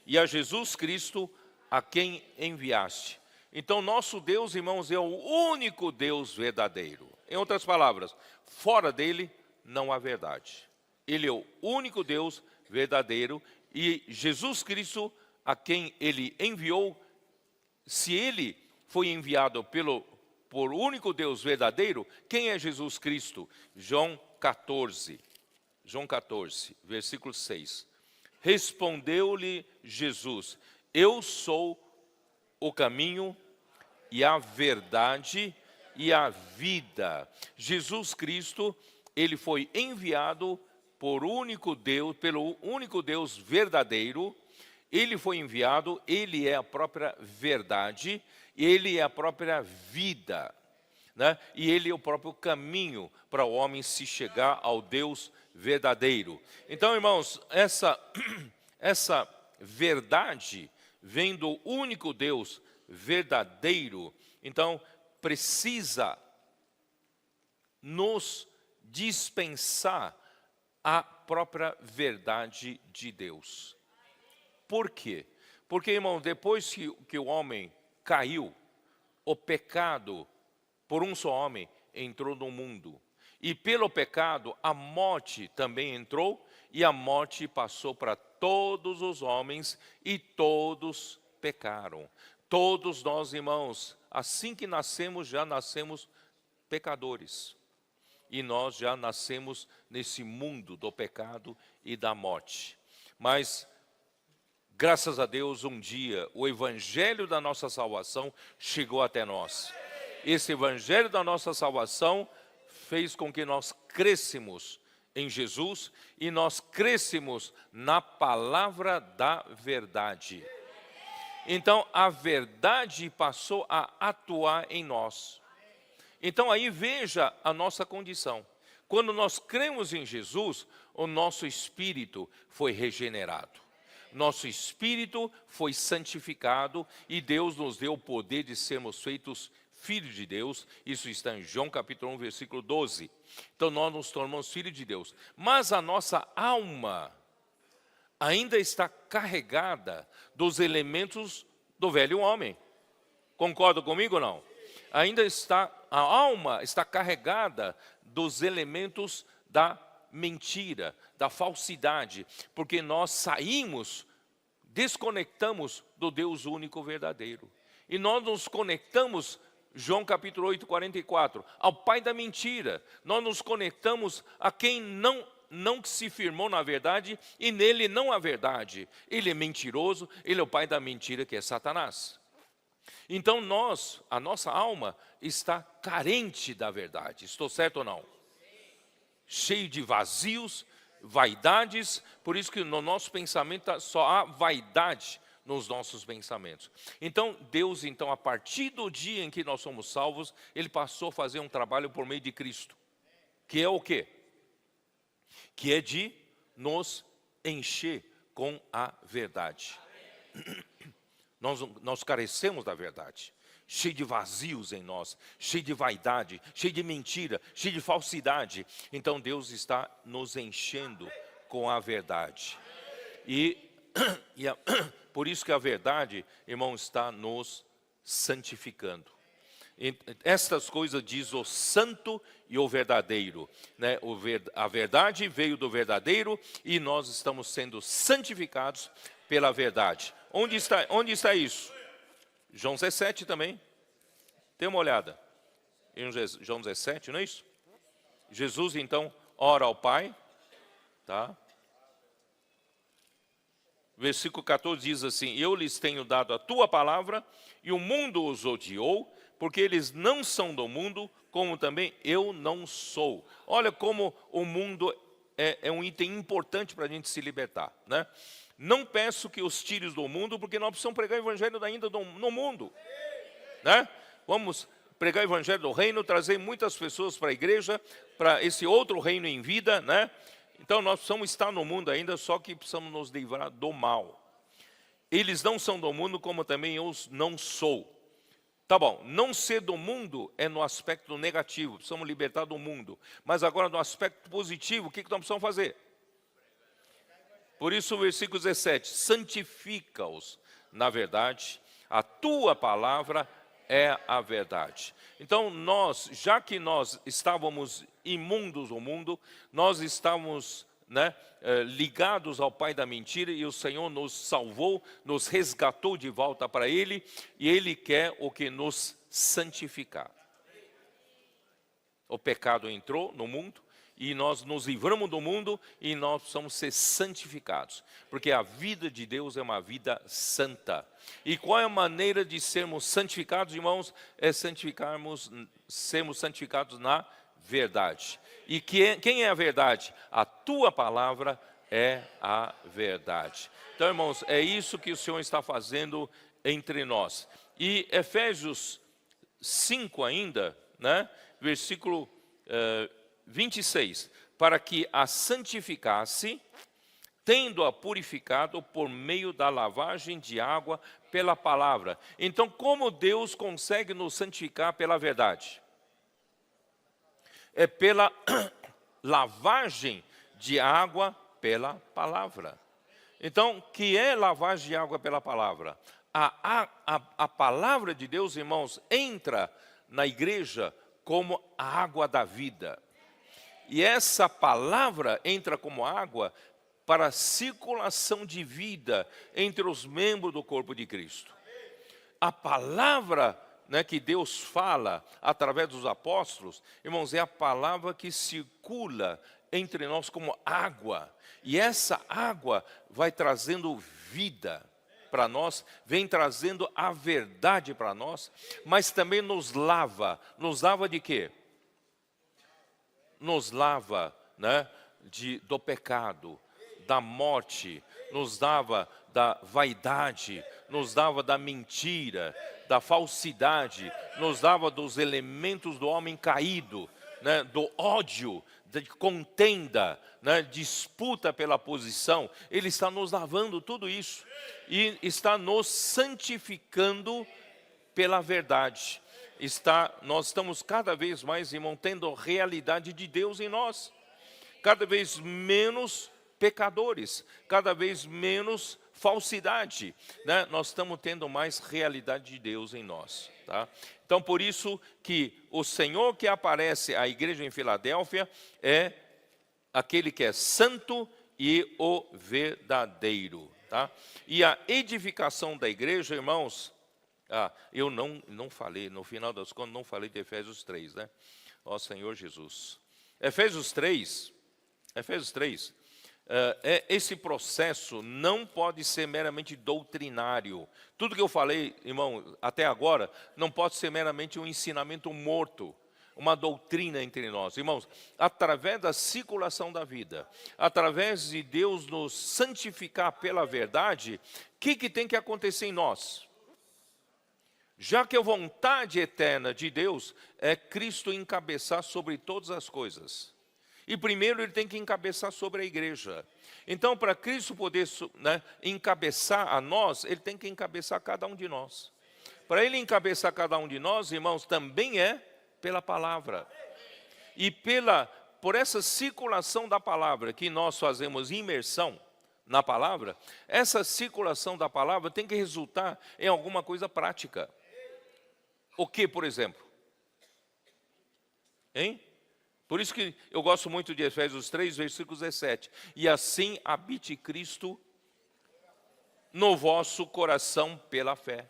e a Jesus Cristo, a quem enviaste. Então, nosso Deus, irmãos, é o único Deus verdadeiro. Em outras palavras, fora dele não há verdade. Ele é o único Deus verdadeiro e Jesus Cristo, a quem ele enviou, se ele foi enviado por único Deus verdadeiro, quem é Jesus Cristo? João 14, versículo 6. Respondeu-lhe Jesus: eu sou o caminho e a verdade e a vida. Jesus Cristo, ele foi enviado pelo único Deus verdadeiro. Ele foi enviado, ele é a própria verdade, ele é a própria vida, né? E ele é o próprio caminho para o homem se chegar ao Deus verdadeiro. Então, irmãos, essa verdade vem do único Deus verdadeiro, então precisa nos dispensar a própria verdade de Deus. Por quê? Porque, irmão, depois que o homem caiu, o pecado por um só homem entrou no mundo. E pelo pecado a morte também entrou, e a morte passou para todos os homens, e todos pecaram. Todos nós, irmãos, assim que nascemos, já nascemos pecadores. E nós já nascemos nesse mundo do pecado e da morte. Mas, graças a Deus, um dia, o evangelho da nossa salvação chegou até nós. Esse evangelho da nossa salvação fez com que nós crescêssemos em Jesus e nós crescemos na palavra da verdade. Então, a verdade passou a atuar em nós. Então, aí veja a nossa condição. Quando nós cremos em Jesus, o nosso espírito foi regenerado. Nosso espírito foi santificado e Deus nos deu o poder de sermos feitos filhos de Deus. Isso está em João capítulo 1, versículo 12. Então, nós nos tornamos filhos de Deus. Mas a nossa alma ainda está carregada dos elementos do velho homem. Concorda comigo ou não? A alma está carregada dos elementos da mentira, da falsidade, porque nós desconectamos do Deus único verdadeiro. E nós nos conectamos, João capítulo 8, 44, ao pai da mentira. Nós nos conectamos a quem não se firmou na verdade e nele não há verdade. Ele é mentiroso, ele é o pai da mentira, que é Satanás. Então a nossa alma está carente da verdade. Estou certo ou não? Cheio de vazios, vaidades, por isso que no nosso pensamento só há vaidade nos nossos pensamentos. Então Deus, a partir do dia em que nós somos salvos, Ele passou a fazer um trabalho por meio de Cristo. Que é o quê? Que é de nos encher com a verdade. Nós carecemos da verdade, cheio de vazios em nós, cheio de vaidade, cheio de mentira, cheio de falsidade. Então Deus está nos enchendo com a verdade. Por isso que a verdade, irmão, está nos santificando. Estas coisas diz o santo e o verdadeiro, né? A verdade veio do verdadeiro e nós estamos sendo santificados pela verdade. Onde está isso? João 17 também. Dê uma olhada. Em João 17, não é isso? Jesus então ora ao Pai, tá? Versículo 14 diz assim: eu lhes tenho dado a tua palavra e o mundo os odiou, porque eles não são do mundo, como também eu não sou. Olha como o mundo é um item importante para a gente se libertar, né? Não peço que os tires do mundo, porque nós precisamos pregar o evangelho ainda no mundo, né? Vamos pregar o evangelho do reino, trazer muitas pessoas para a igreja, para esse outro reino em vida, né? Então nós precisamos estar no mundo ainda, só que precisamos nos livrar do mal. Eles não são do mundo, como também eu não sou. Tá bom, não ser do mundo é no aspecto negativo, precisamos libertar do mundo. Mas agora no aspecto positivo, o que nós precisamos fazer? Por isso o versículo 17, santifica-os na verdade, a tua palavra é a verdade. Então já que nós estávamos imundos ao mundo, nós estávamos ligados ao pai da mentira, e o Senhor nos salvou, nos resgatou de volta para Ele, e Ele quer o que? Nos santificar. O pecado entrou no mundo, e nós nos livramos do mundo, e nós precisamos ser santificados, porque a vida de Deus é uma vida santa. E qual é a maneira de sermos santificados, irmãos? É sermos santificados na verdade. E quem é a verdade? A tua palavra é a verdade. Então, irmãos, é isso que o Senhor está fazendo entre nós. E Efésios 5 ainda, né? Versículo 26. Para que a santificasse, tendo-a purificado por meio da lavagem de água pela palavra. Então, como Deus consegue nos santificar pela verdade? É pela lavagem de água pela palavra. Então, que é lavagem de água pela palavra? A palavra de Deus, irmãos, entra na igreja como a água da vida. E essa palavra entra como água para a circulação de vida entre os membros do corpo de Cristo. A palavra que Deus fala através dos apóstolos, irmãos, é a palavra que circula entre nós como água. E essa água vai trazendo vida para nós, vem trazendo a verdade para nós, mas também nos lava. Nos lava de quê? Nos lava, do pecado, da morte, nos dava da vaidade, nos dava da mentira, da falsidade, nos dava dos elementos do homem caído, né, do ódio, de contenda, né, disputa pela posição. Ele está nos lavando tudo isso e está nos santificando pela verdade. Nós estamos cada vez mais, irmão, tendo a realidade de Deus em nós. Cada vez menos pecadores, cada vez menos falsidade, né? Nós estamos tendo mais realidade de Deus em nós, tá? Então, por isso que o Senhor que aparece à igreja em Filadélfia é aquele que é santo e o verdadeiro, tá? E a edificação da igreja, irmãos, eu não falei, no final das contas, não falei de Efésios 3, né? Ó Senhor Jesus. Efésios 3, esse processo não pode ser meramente doutrinário. Tudo que eu falei, irmão, até agora, não pode ser meramente um ensinamento morto, uma doutrina entre nós. Irmãos, através da circulação da vida, através de Deus nos santificar pela verdade, o que tem que acontecer em nós? Já que a vontade eterna de Deus é Cristo encabeçar sobre todas as coisas. E primeiro ele tem que encabeçar sobre a igreja. Então, para Cristo poder, né, encabeçar a nós, ele tem que encabeçar cada um de nós. Para ele encabeçar cada um de nós, irmãos, também é pela palavra. E por essa circulação da palavra, que nós fazemos imersão na palavra, essa circulação da palavra tem que resultar em alguma coisa prática. O que, por exemplo? Hein? Por isso que eu gosto muito de Efésios 3, versículo 17. E assim habite Cristo no vosso coração pela fé.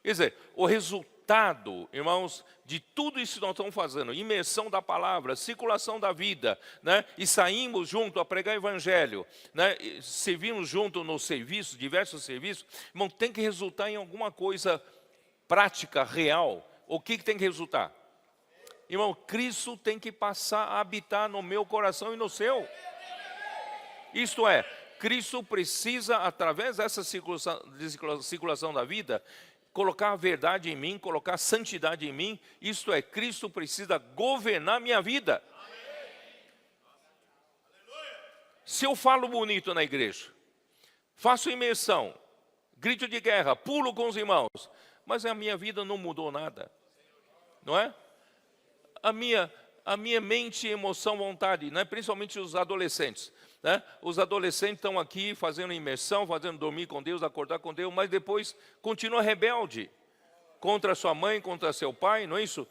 Quer dizer, o resultado, irmãos, de tudo isso que nós estamos fazendo, imersão da palavra, circulação da vida, né? E saímos junto a pregar o evangelho, né? E servimos junto no serviço, diversos serviços, irmão, tem que resultar em alguma coisa prática, real. O que tem que resultar? Irmão, Cristo tem que passar a habitar no meu coração e no seu. Isto é, Cristo precisa, através dessa circulação da vida, colocar a verdade em mim, colocar a santidade em mim. Isto é, Cristo precisa governar minha vida. Se eu falo bonito na igreja, faço imersão, grito de guerra, pulo com os irmãos, mas a minha vida não mudou nada, não é? A minha mente, emoção, vontade, né? Principalmente os adolescentes, né? Os adolescentes estão aqui fazendo imersão, fazendo dormir com Deus, acordar com Deus, mas depois continua rebelde contra sua mãe, contra seu pai, não é isso?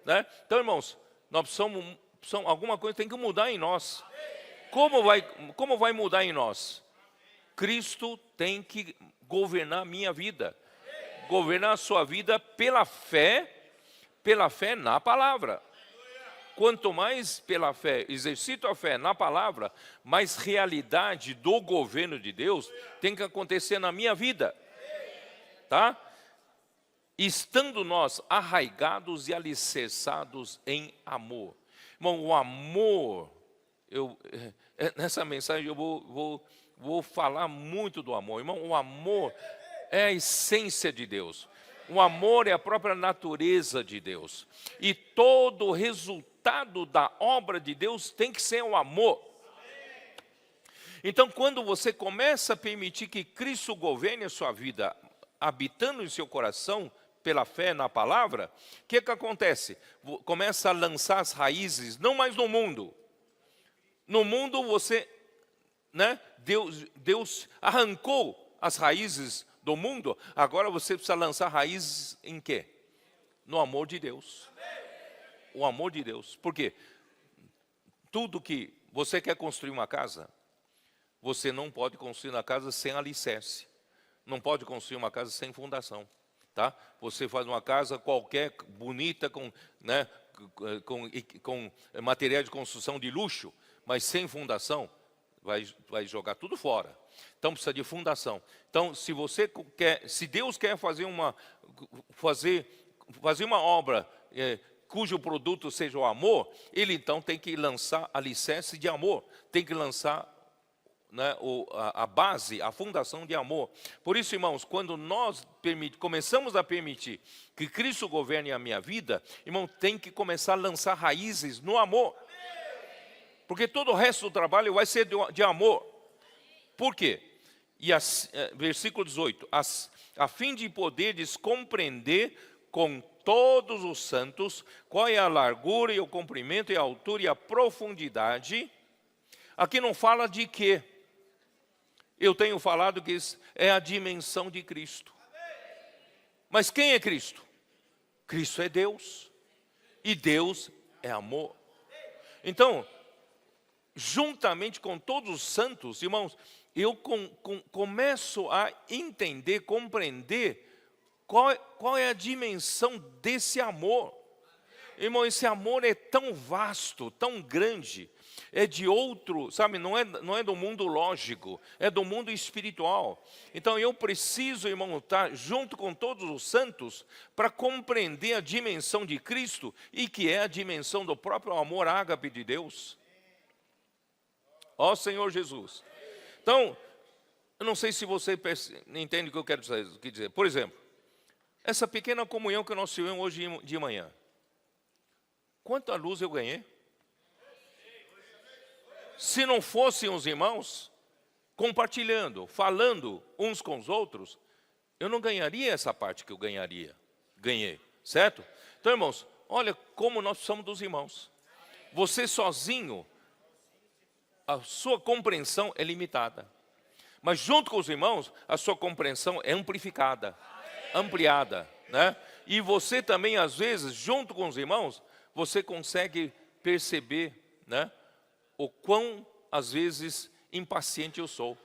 Né? Então, irmãos, nós precisamos, alguma coisa tem que mudar em nós. Como vai mudar em nós? Cristo tem que governar a minha vida, governar a sua vida pela fé na palavra. Quanto mais pela fé, exercito a fé na palavra, mais realidade do governo de Deus tem que acontecer na minha vida. Tá? Estando nós arraigados e alicerçados em amor. Irmão, o amor, nessa mensagem eu vou falar muito do amor. Irmão, o amor é a essência de Deus. O amor é a própria natureza de Deus. E todo o resultado da obra de Deus tem que ser o amor. Então, quando você começa a permitir que Cristo governe a sua vida, habitando em seu coração, pela fé na palavra, o que acontece? Começa a lançar as raízes, não mais no mundo. No mundo você, né, Deus arrancou as raízes do mundo, agora você precisa lançar raízes em quê? No amor de Deus. O amor de Deus. Por quê? Tudo que você quer construir uma casa, você não pode construir uma casa sem alicerce. Não pode construir uma casa sem fundação. Tá? Você faz uma casa qualquer, bonita, com material de construção de luxo, mas sem fundação, vai jogar tudo fora. Então precisa de fundação. Então, se Deus quer fazer uma obra cujo produto seja o amor, ele então tem que lançar alicerce de amor, tem que lançar, né, a base, a fundação de amor. Por isso, irmãos, quando nós começamos a permitir que Cristo governe a minha vida, irmão, tem que começar a lançar raízes no amor. Porque todo o resto do trabalho vai ser de amor. Por quê? Versículo 18, a fim de poderes compreender com todos os santos qual é a largura e o comprimento e a altura e a profundidade. Aqui não fala de quê? Eu tenho falado que é a dimensão de Cristo. Mas quem é Cristo? Cristo é Deus. E Deus é amor. Então, juntamente com todos os santos, irmãos, eu começo a entender, compreender qual é a dimensão desse amor. Irmão, esse amor é tão vasto, tão grande, é de outro, sabe, não é do mundo lógico, é do mundo espiritual. Então eu preciso, irmão, estar junto com todos os santos para compreender a dimensão de Cristo e que é a dimensão do próprio amor ágape de Deus. Ó Senhor Jesus. Então, eu não sei se você entende o que eu quero dizer. Por exemplo, essa pequena comunhão que nós tivemos hoje de manhã. Quanta luz eu ganhei? Se não fossem os irmãos compartilhando, falando uns com os outros, eu não ganharia essa parte que eu ganhei, certo? Então, irmãos, olha como nós somos dos irmãos. Você sozinho, a sua compreensão é limitada. Mas junto com os irmãos, a sua compreensão é amplificada, ampliada, né? E você também, às vezes, junto com os irmãos, você consegue perceber, né, o quão, às vezes, impaciente eu sou,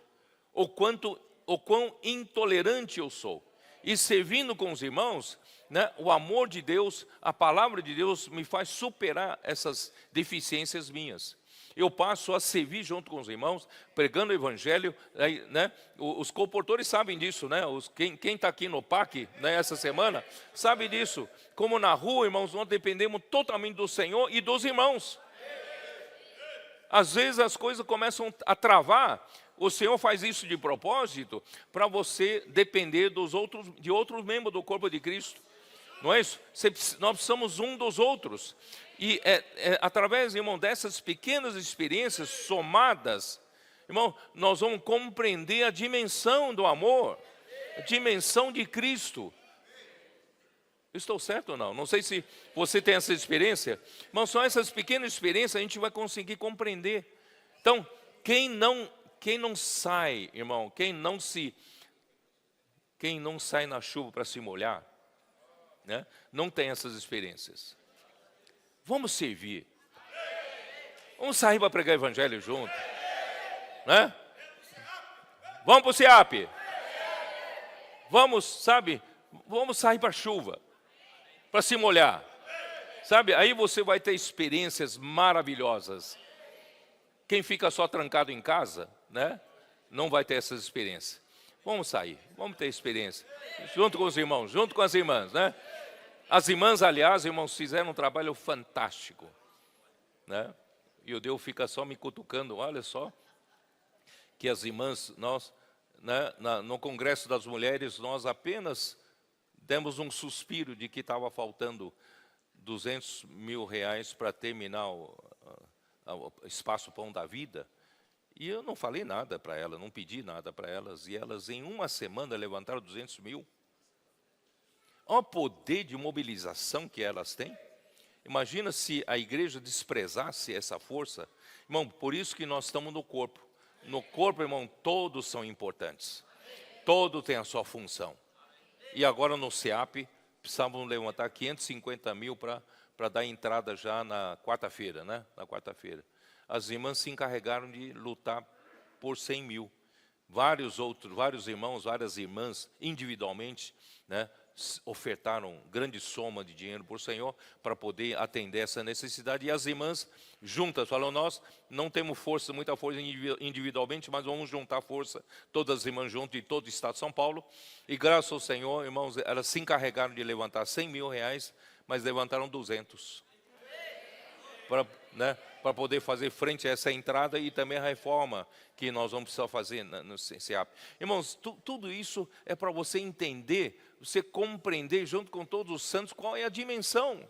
o quão intolerante eu sou. E servindo com os irmãos, né, o amor de Deus, a palavra de Deus me faz superar essas deficiências minhas. Eu passo a servir junto com os irmãos, pregando o evangelho, né? Os comportores sabem disso, né? Quem está aqui no PAC, né, essa semana, sabe disso. Como na rua, irmãos, nós dependemos totalmente do Senhor e dos irmãos. Às vezes as coisas começam a travar. O Senhor faz isso de propósito para você depender de outros membros do corpo de Cristo. Não é isso? Nós precisamos um dos outros. E através, irmão, dessas pequenas experiências somadas, irmão, nós vamos compreender a dimensão do amor, a dimensão de Cristo. Estou certo ou não? Não sei se você tem essa experiência, mas só essas pequenas experiências a gente vai conseguir compreender. Então, quem não sai, irmão, quem não sai na chuva para se molhar, né, não tem essas experiências. Vamos servir. Vamos sair para pregar o evangelho junto, né? Vamos para o CIAP. Vamos, sabe, vamos sair para a chuva, para se molhar, sabe? Aí você vai ter experiências maravilhosas. Quem fica só trancado em casa, né, não vai ter essas experiências. Vamos sair, vamos ter experiência, junto com os irmãos, junto com as irmãs, né? As irmãs, aliás, irmãos, fizeram um trabalho fantástico, né? E o Deus fica só me cutucando, olha só, que as irmãs, nós, né, no Congresso das Mulheres, nós apenas demos um suspiro de que estava faltando 200 mil reais para terminar o Espaço Pão da Vida. E eu não falei nada para elas, não pedi nada para elas, e elas em uma semana levantaram 200 mil. Olha o poder de mobilização que elas têm. Imagina se a igreja desprezasse essa força. Irmão, por isso que nós estamos no corpo. No corpo, irmão, todos são importantes. Todos têm a sua função. E agora no CEAP, precisavam levantar 550 mil para dar entrada já na quarta-feira, né? Na quarta-feira. As irmãs se encarregaram de lutar por 100 mil. Vários irmãos, várias irmãs, individualmente, né, ofertaram grande soma de dinheiro por Senhor para poder atender essa necessidade. E as irmãs juntas falam, nós não temos muita força individualmente, mas vamos juntar força, todas as irmãs juntas de todo o estado de São Paulo. E graças ao Senhor, irmãos, elas se encarregaram de levantar 100 mil reais mas levantaram 200. Para poder fazer frente a essa entrada e também a reforma que nós vamos precisar fazer no CEAP. Irmãos, tudo isso é para você entender, você compreender junto com todos os santos qual é a dimensão.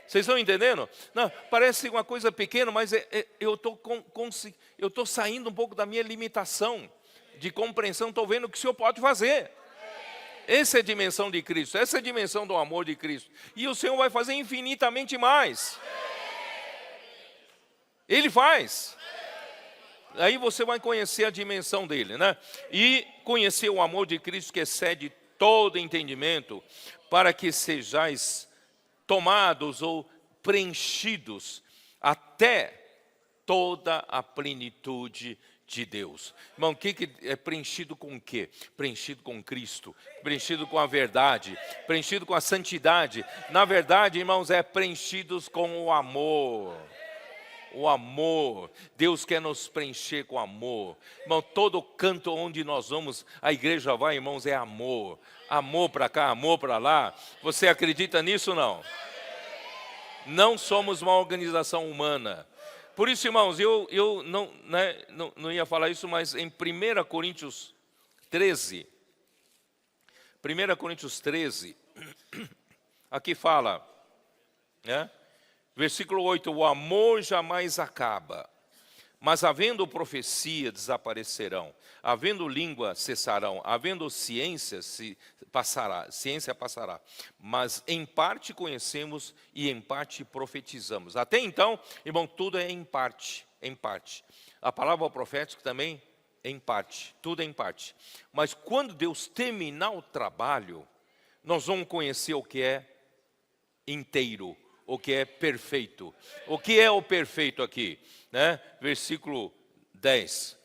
Vocês estão entendendo? Não, parece uma coisa pequena, mas eu estou saindo um pouco da minha limitação de compreensão, estou vendo o que o Senhor pode fazer. Essa é a dimensão de Cristo, essa é a dimensão do amor de Cristo. E o Senhor vai fazer infinitamente mais. Ele faz. Aí você vai conhecer a dimensão dele, né? E conhecer o amor de Cristo que excede todo entendimento, para que sejais tomados ou preenchidos até toda a plenitude de Deus. Irmão, o que é preenchido com o quê? Preenchido com Cristo, preenchido com a verdade, preenchido com a santidade. Na verdade, irmãos, é preenchidos com o amor. O amor, Deus quer nos preencher com amor. Irmão, todo canto onde nós vamos, a igreja vai, irmãos, é amor. Amor para cá, amor para lá. Você acredita nisso ou não? Não somos uma organização humana. Por isso, irmãos, eu não ia falar isso, mas em 1 Coríntios 13, 1 Coríntios 13, aqui fala, né? Versículo 8, o amor jamais acaba, mas havendo profecia desaparecerão, havendo língua cessarão, havendo ciência ciência passará, mas em parte conhecemos e em parte profetizamos. Até então, irmão, tudo é em parte, em parte. A palavra profética também em parte, tudo é em parte. Mas quando Deus terminar o trabalho, nós vamos conhecer o que é inteiro, o que é perfeito. O que é o perfeito aqui? Né? Versículo 10.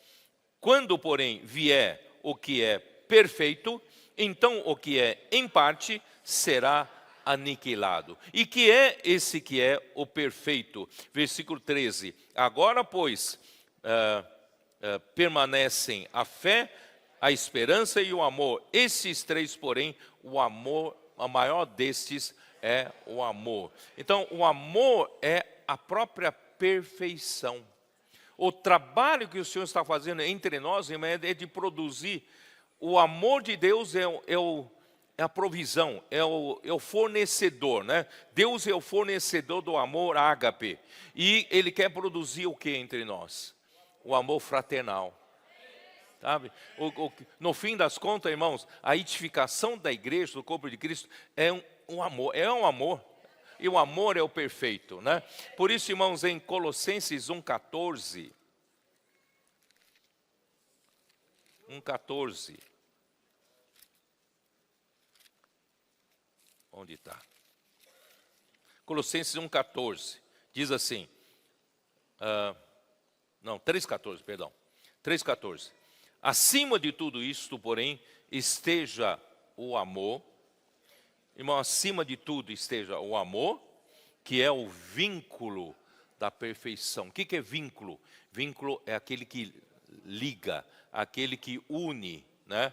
Quando, porém, vier o que é perfeito, então o que é em parte será aniquilado. E que é esse que é o perfeito? Versículo 13. Agora, pois, permanecem a fé, a esperança e o amor. Esses três, porém, o amor, a maior destes é o amor. Então, o amor é a própria perfeição. O trabalho que o Senhor está fazendo entre nós, irmão, é de produzir. O amor de Deus é a provisão, é o fornecedor, né? Deus é o fornecedor do amor ágape. E Ele quer produzir o que entre nós? O amor fraternal. Sabe? No fim das contas, irmãos, a edificação da igreja, do corpo de Cristo, é um amor, e o amor é o perfeito, né? Por isso, irmãos, em Colossenses 1,14, 1,14, onde está? Colossenses 1,14, diz assim, 3,14, perdão, 3,14, acima de tudo isto, porém, esteja o amor. Irmão, acima de tudo esteja o amor, que é o vínculo da perfeição. O que é vínculo? Vínculo é aquele que liga, aquele que une, né?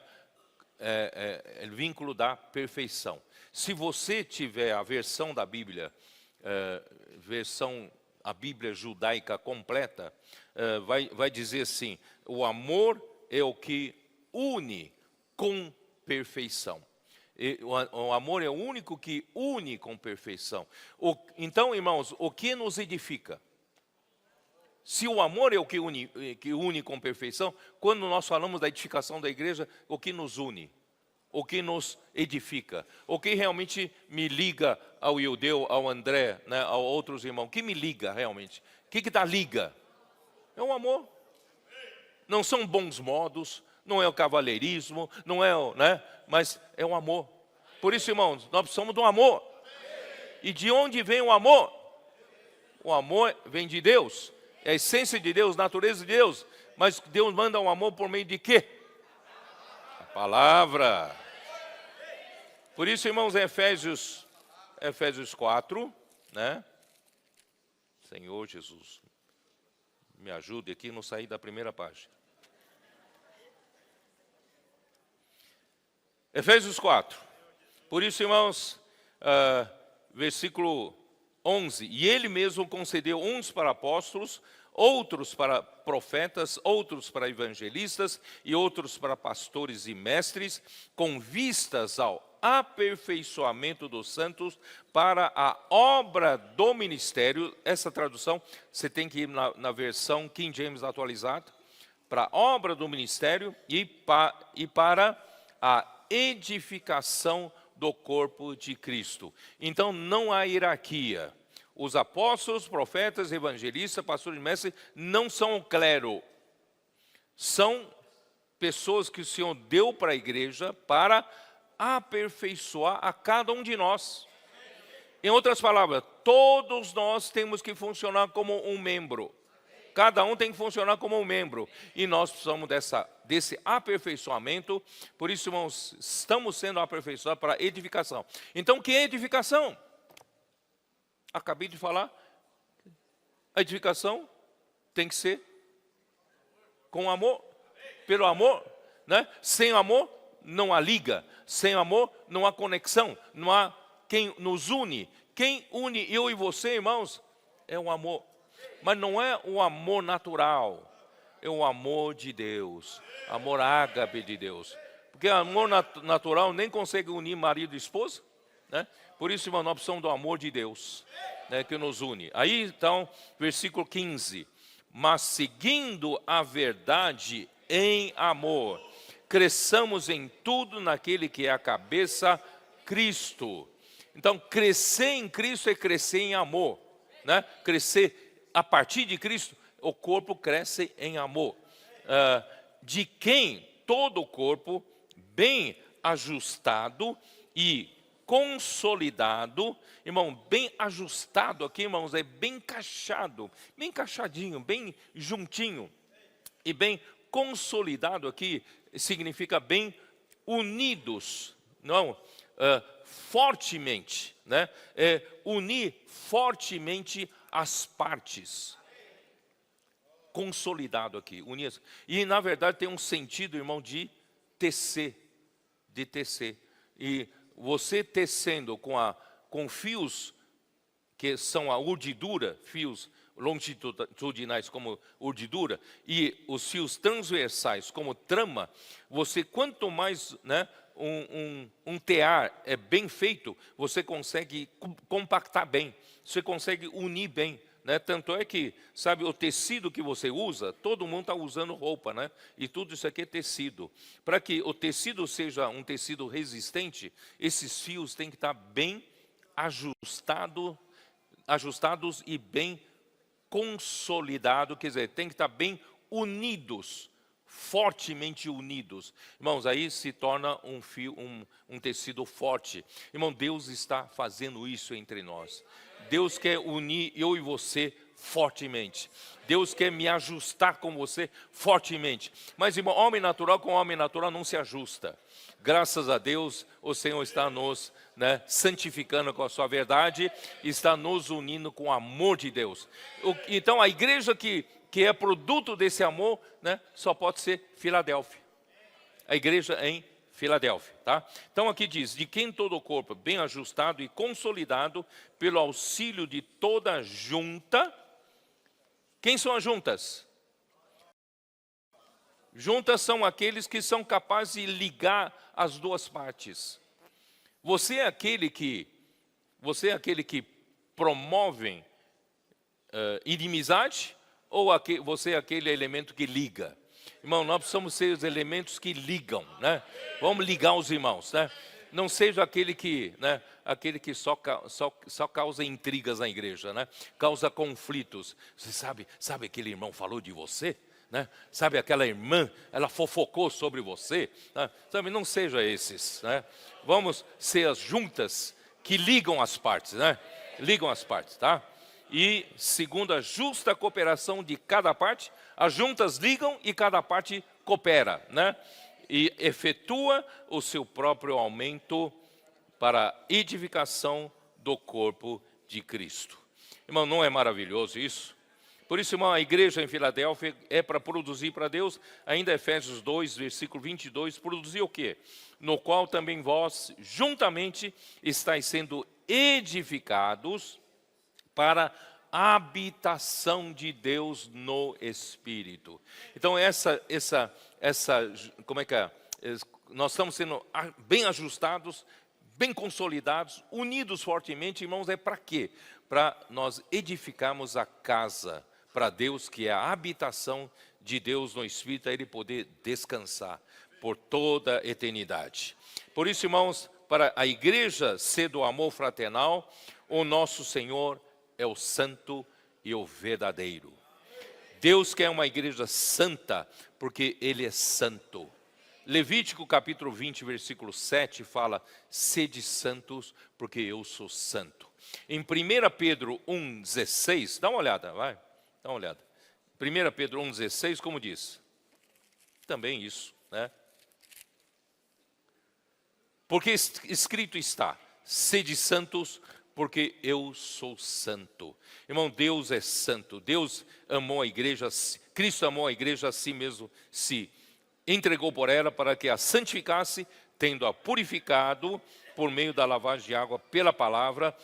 É o vínculo da perfeição. Se você tiver a versão da Bíblia, a Bíblia judaica completa, vai dizer assim, o amor é o que une com perfeição. O amor é o único que une com perfeição. Então, irmãos, o que nos edifica? Se o amor é o que une com perfeição, quando nós falamos da edificação da igreja, o que nos une? O que nos edifica? O que realmente me liga ao Ildeu, ao André, né, a outros irmãos? O que me liga realmente? O que dá liga? É o amor. Não são bons modos, não é o cavalheirismo, não é mas é o amor. Por isso, irmãos, nós precisamos do amor. E de onde vem o amor? O amor vem de Deus. É a essência de Deus, natureza de Deus. Mas Deus manda um amor por meio de quê? A palavra. Por isso, irmãos, em Efésios 4, né? Senhor Jesus, me ajude aqui a não sair da primeira página. Efésios 4. Por isso, irmãos, versículo 11. E ele mesmo concedeu uns para apóstolos, outros para profetas, outros para evangelistas e outros para pastores e mestres, com vistas ao aperfeiçoamento dos santos para a obra do ministério. Essa tradução, você tem que ir na versão King James atualizada. Para a obra do ministério e para a edificação do corpo de Cristo. Então não há hierarquia. Os apóstolos, profetas, evangelistas, pastores e mestres não são o clero. São pessoas que o Senhor deu para a igreja para aperfeiçoar a cada um de nós. Em outras palavras, todos nós temos que funcionar como um membro. Cada um tem que funcionar como um membro. E nós precisamos desse aperfeiçoamento. Por isso, irmãos, estamos sendo aperfeiçoados para edificação. Então, o que é edificação? Acabei de falar. A edificação tem que ser com amor. Pelo amor, né? Sem amor, não há liga. Sem amor, não há conexão. Não há quem nos une. Quem une eu e você, irmãos, é o amor. Mas não é o amor natural, é o amor de Deus, amor ágape de Deus. Porque amor natural nem consegue unir marido e esposa, né? Por isso, irmão, nós precisamos do amor de Deus, né, que nos une. Aí, então, versículo 15. Mas seguindo a verdade em amor, cresçamos em tudo naquele que é a cabeça, Cristo. Então, crescer em Cristo é crescer em amor, né? Crescer a partir de Cristo, o corpo cresce em amor. De quem todo o corpo, bem ajustado e consolidado, irmão, bem ajustado aqui, irmãos, é bem encaixado, bem encaixadinho, bem juntinho. E bem consolidado aqui significa bem unidos, não, fortemente, né? Unir fortemente as partes. Consolidado aqui, unir. E na verdade tem um sentido, irmão, de tecer, E você tecendo com fios que são a urdidura, fios longitudinais como urdidura, e os fios transversais como trama, você quanto mais, né, um tear é bem feito, você consegue compactar bem, você consegue unir bem, né? Tanto é que, sabe, o tecido que você usa, todo mundo está usando roupa, né? E tudo isso aqui é tecido. Para que o tecido seja um tecido resistente, esses fios têm que estar bem ajustados e bem consolidados, quer dizer, tem que estar bem unidos, fortemente unidos. Irmãos, aí se torna um tecido forte. Irmão, Deus está fazendo isso entre nós. Deus quer unir eu e você fortemente. Deus quer me ajustar com você fortemente. Mas, irmão, homem natural com homem natural não se ajusta. Graças a Deus, o Senhor está nos, né, santificando com a sua verdade, está nos unindo com o amor de Deus. Então, a igreja que é produto desse amor, né, só pode ser Filadélfia. A igreja em Filadélfia, tá? Então aqui diz, de quem todo o corpo bem ajustado e consolidado pelo auxílio de toda junta. Quem são as juntas? Juntas são aqueles que são capazes de ligar as duas partes. Você é aquele que promove inimizade, ou você é aquele elemento que liga? Irmão, nós precisamos ser os elementos que ligam, né? Vamos ligar os irmãos, né? Não seja aquele que, né, só causa intrigas na igreja, né? Causa conflitos. Você sabe aquele irmão falou de você, né? Sabe aquela irmã, ela fofocou sobre você, né? Sabe, não seja esses, né? Vamos ser as juntas que ligam as partes, né? Ligam as partes, tá? E segundo a justa cooperação de cada parte, as juntas ligam e cada parte coopera, né? E efetua o seu próprio aumento para a edificação do corpo de Cristo. Irmão, não é maravilhoso isso? Por isso, irmão, a igreja em Filadélfia é para produzir para Deus, ainda Efésios 2, versículo 22, produzir o quê? No qual também vós, juntamente, estáis sendo edificados para a habitação de Deus no Espírito. Então como é que é? Nós estamos sendo bem ajustados, bem consolidados, unidos fortemente, irmãos, é para quê? Para nós edificarmos a casa para Deus, que é a habitação de Deus no Espírito, a Ele poder descansar por toda a eternidade. Por isso, irmãos, para a igreja ser do amor fraternal, o nosso Senhor é o santo e o verdadeiro. Deus quer uma igreja santa, porque Ele é santo. Levítico capítulo 20, versículo 7 fala: sede santos, porque eu sou santo. Em 1 Pedro 1,16, dá uma olhada, vai, dá uma olhada. 1 Pedro 1,16, como diz? Também isso, né? Porque escrito está: sede santos, porque eu sou santo. Irmão, Deus é santo. Deus amou a igreja, Cristo amou a igreja a si mesmo, se entregou por ela para que a santificasse, tendo-a purificado por meio da lavagem de água pela palavra.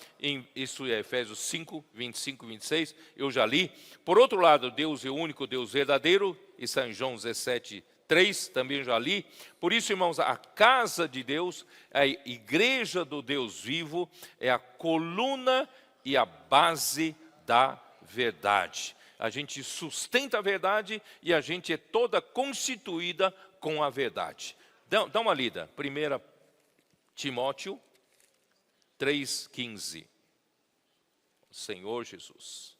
Isso é Efésios 5, 25 e 26, eu já li. Por outro lado, Deus é o único Deus verdadeiro, isso é em João 17, 3, também já li. Por isso, irmãos, a casa de Deus, a igreja do Deus vivo, é a coluna e a base da verdade. A gente sustenta a verdade e a gente é toda constituída com a verdade. Dá uma lida. 1 Timóteo 3,15. Senhor Jesus.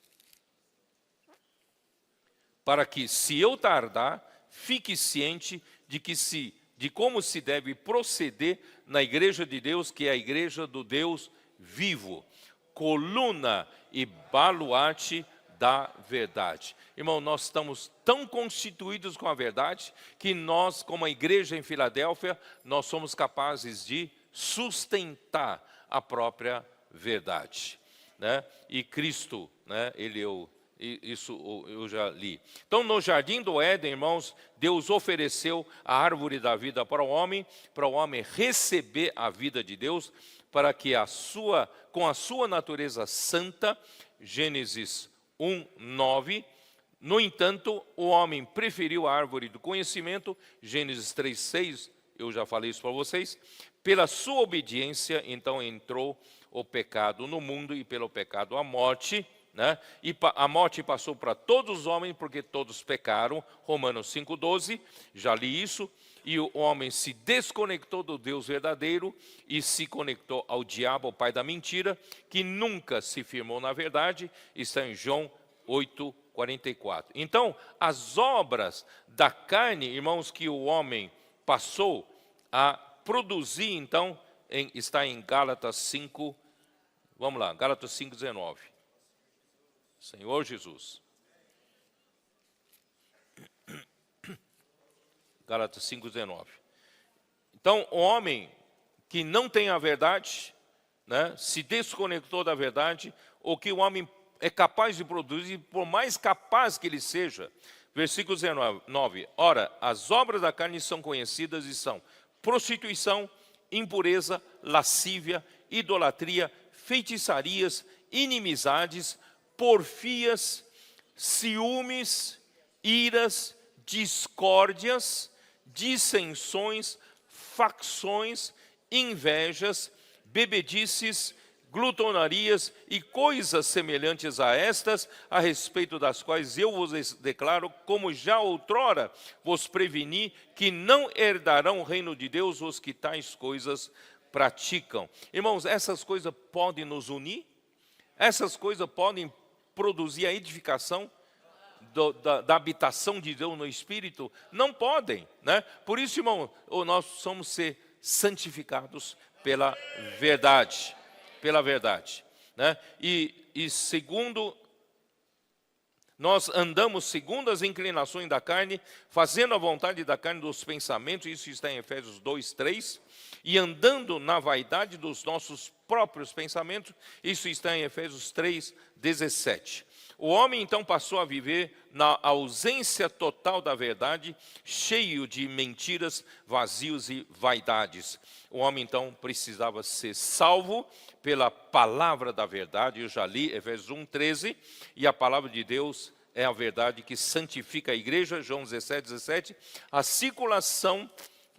Para que, se eu tardar, fique ciente de como se deve proceder na igreja de Deus, que é a igreja do Deus vivo, coluna e baluarte da verdade. Irmão, nós estamos tão constituídos com a verdade que nós, como a igreja em Filadélfia, nós somos capazes de sustentar a própria verdade, né? E Cristo, né? Isso eu já li. Então, no jardim do Éden, irmãos, Deus ofereceu a árvore da vida para o homem receber a vida de Deus, para que com a sua natureza santa, Gênesis 1:9. No entanto, o homem preferiu a árvore do conhecimento, Gênesis 3:6, eu já falei isso para vocês. Pela sua obediência, então entrou o pecado no mundo, e pelo pecado a morte, né? E a morte passou para todos os homens, porque todos pecaram, Romanos 5:12, já li isso. E o homem se desconectou do Deus verdadeiro e se conectou ao diabo, o pai da mentira, que nunca se firmou na verdade, está em João 8:44. Então, as obras da carne, irmãos, que o homem passou a produzir, então, está em Gálatas 5, vamos lá, Gálatas 5:19. Senhor Jesus. Gálatas 5:19. Então, o homem que não tem a verdade, né, se desconectou da verdade, o que o homem é capaz de produzir, por mais capaz que ele seja. Versículo 19. Ora, as obras da carne são conhecidas e são prostituição, impureza, lascívia, idolatria, feitiçarias, inimizades, porfias, ciúmes, iras, discórdias, dissensões, facções, invejas, bebedices, glutonarias e coisas semelhantes a estas, a respeito das quais eu vos declaro, como já outrora vos preveni, que não herdarão o reino de Deus os que tais coisas praticam. Irmãos, essas coisas podem nos unir? Essas coisas podem produzir a edificação da habitação de Deus no Espírito? Não podem, né? Por isso, irmão, nós somos ser santificados pela verdade, né? E segundo, nós andamos segundo as inclinações da carne, fazendo a vontade da carne dos pensamentos, isso está em Efésios 2:3, e andando na vaidade dos nossos próprios pensamentos, isso está em Efésios 3:17. O homem então passou a viver na ausência total da verdade, cheio de mentiras, vazios e vaidades. O homem então precisava ser salvo pela palavra da verdade. Eu já li Efésios 1:13, e a palavra de Deus é a verdade que santifica a igreja. João 17:17, a circulação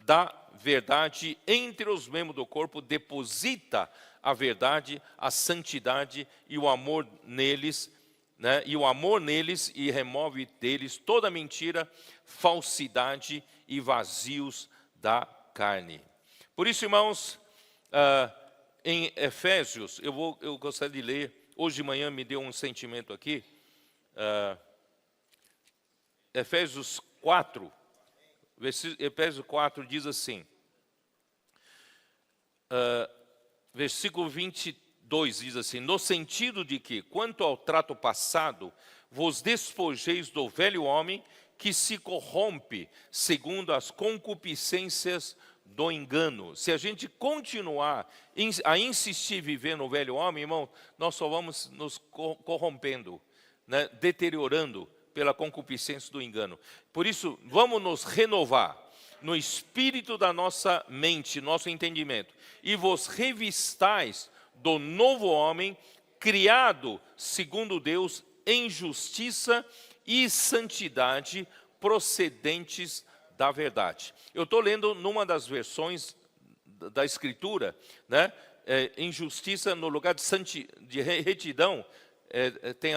da verdade entre os membros do corpo deposita a verdade, a santidade e o amor neles, né? E o amor neles, e remove deles toda mentira, falsidade e vazios da carne. Por isso, irmãos, em Efésios, eu gostaria de ler, hoje de manhã me deu um sentimento aqui, Efésios 4, Efésios 4 diz assim, versículo 22 diz assim: no sentido de que, quanto ao trato passado, vos despojeis do velho homem que se corrompe segundo as concupiscências do engano. Se a gente continuar a insistir em viver no velho homem, irmão, nós só vamos nos corrompendo, né, deteriorando pela concupiscência do engano. Por isso, vamos nos renovar no espírito da nossa mente, nosso entendimento, e vos revistais do novo homem, criado segundo Deus em justiça e santidade, procedentes da verdade. Eu estou lendo numa das versões da Escritura, né, em justiça no lugar de retidão, tem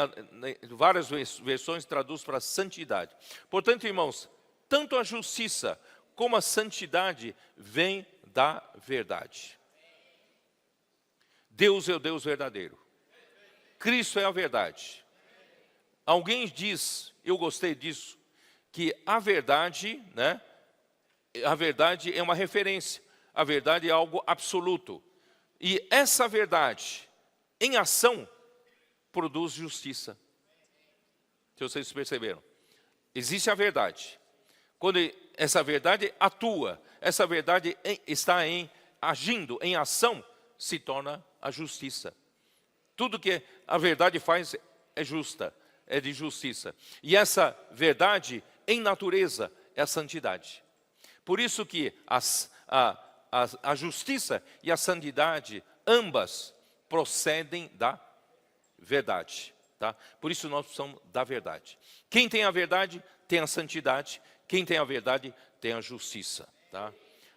várias versões que traduz para santidade. Portanto, irmãos, tanto a justiça como a santidade vem da verdade. Deus é o Deus verdadeiro. Cristo é a verdade. Alguém diz, eu gostei disso, que a verdade, né, a verdade é uma referência. A verdade é algo absoluto. E essa verdade, em ação, produz justiça. Se vocês perceberam. Existe a verdade. Quando essa verdade atua, essa verdade está agindo em ação, se torna a justiça. Tudo que a verdade faz é justa, é de justiça. E essa verdade, em natureza, é a santidade. Por isso que a justiça e a santidade, ambas, procedem da verdade. Tá? Por isso nós precisamos da verdade. Quem tem a verdade, tem a santidade. Quem tem a verdade, tem a justiça. Tá?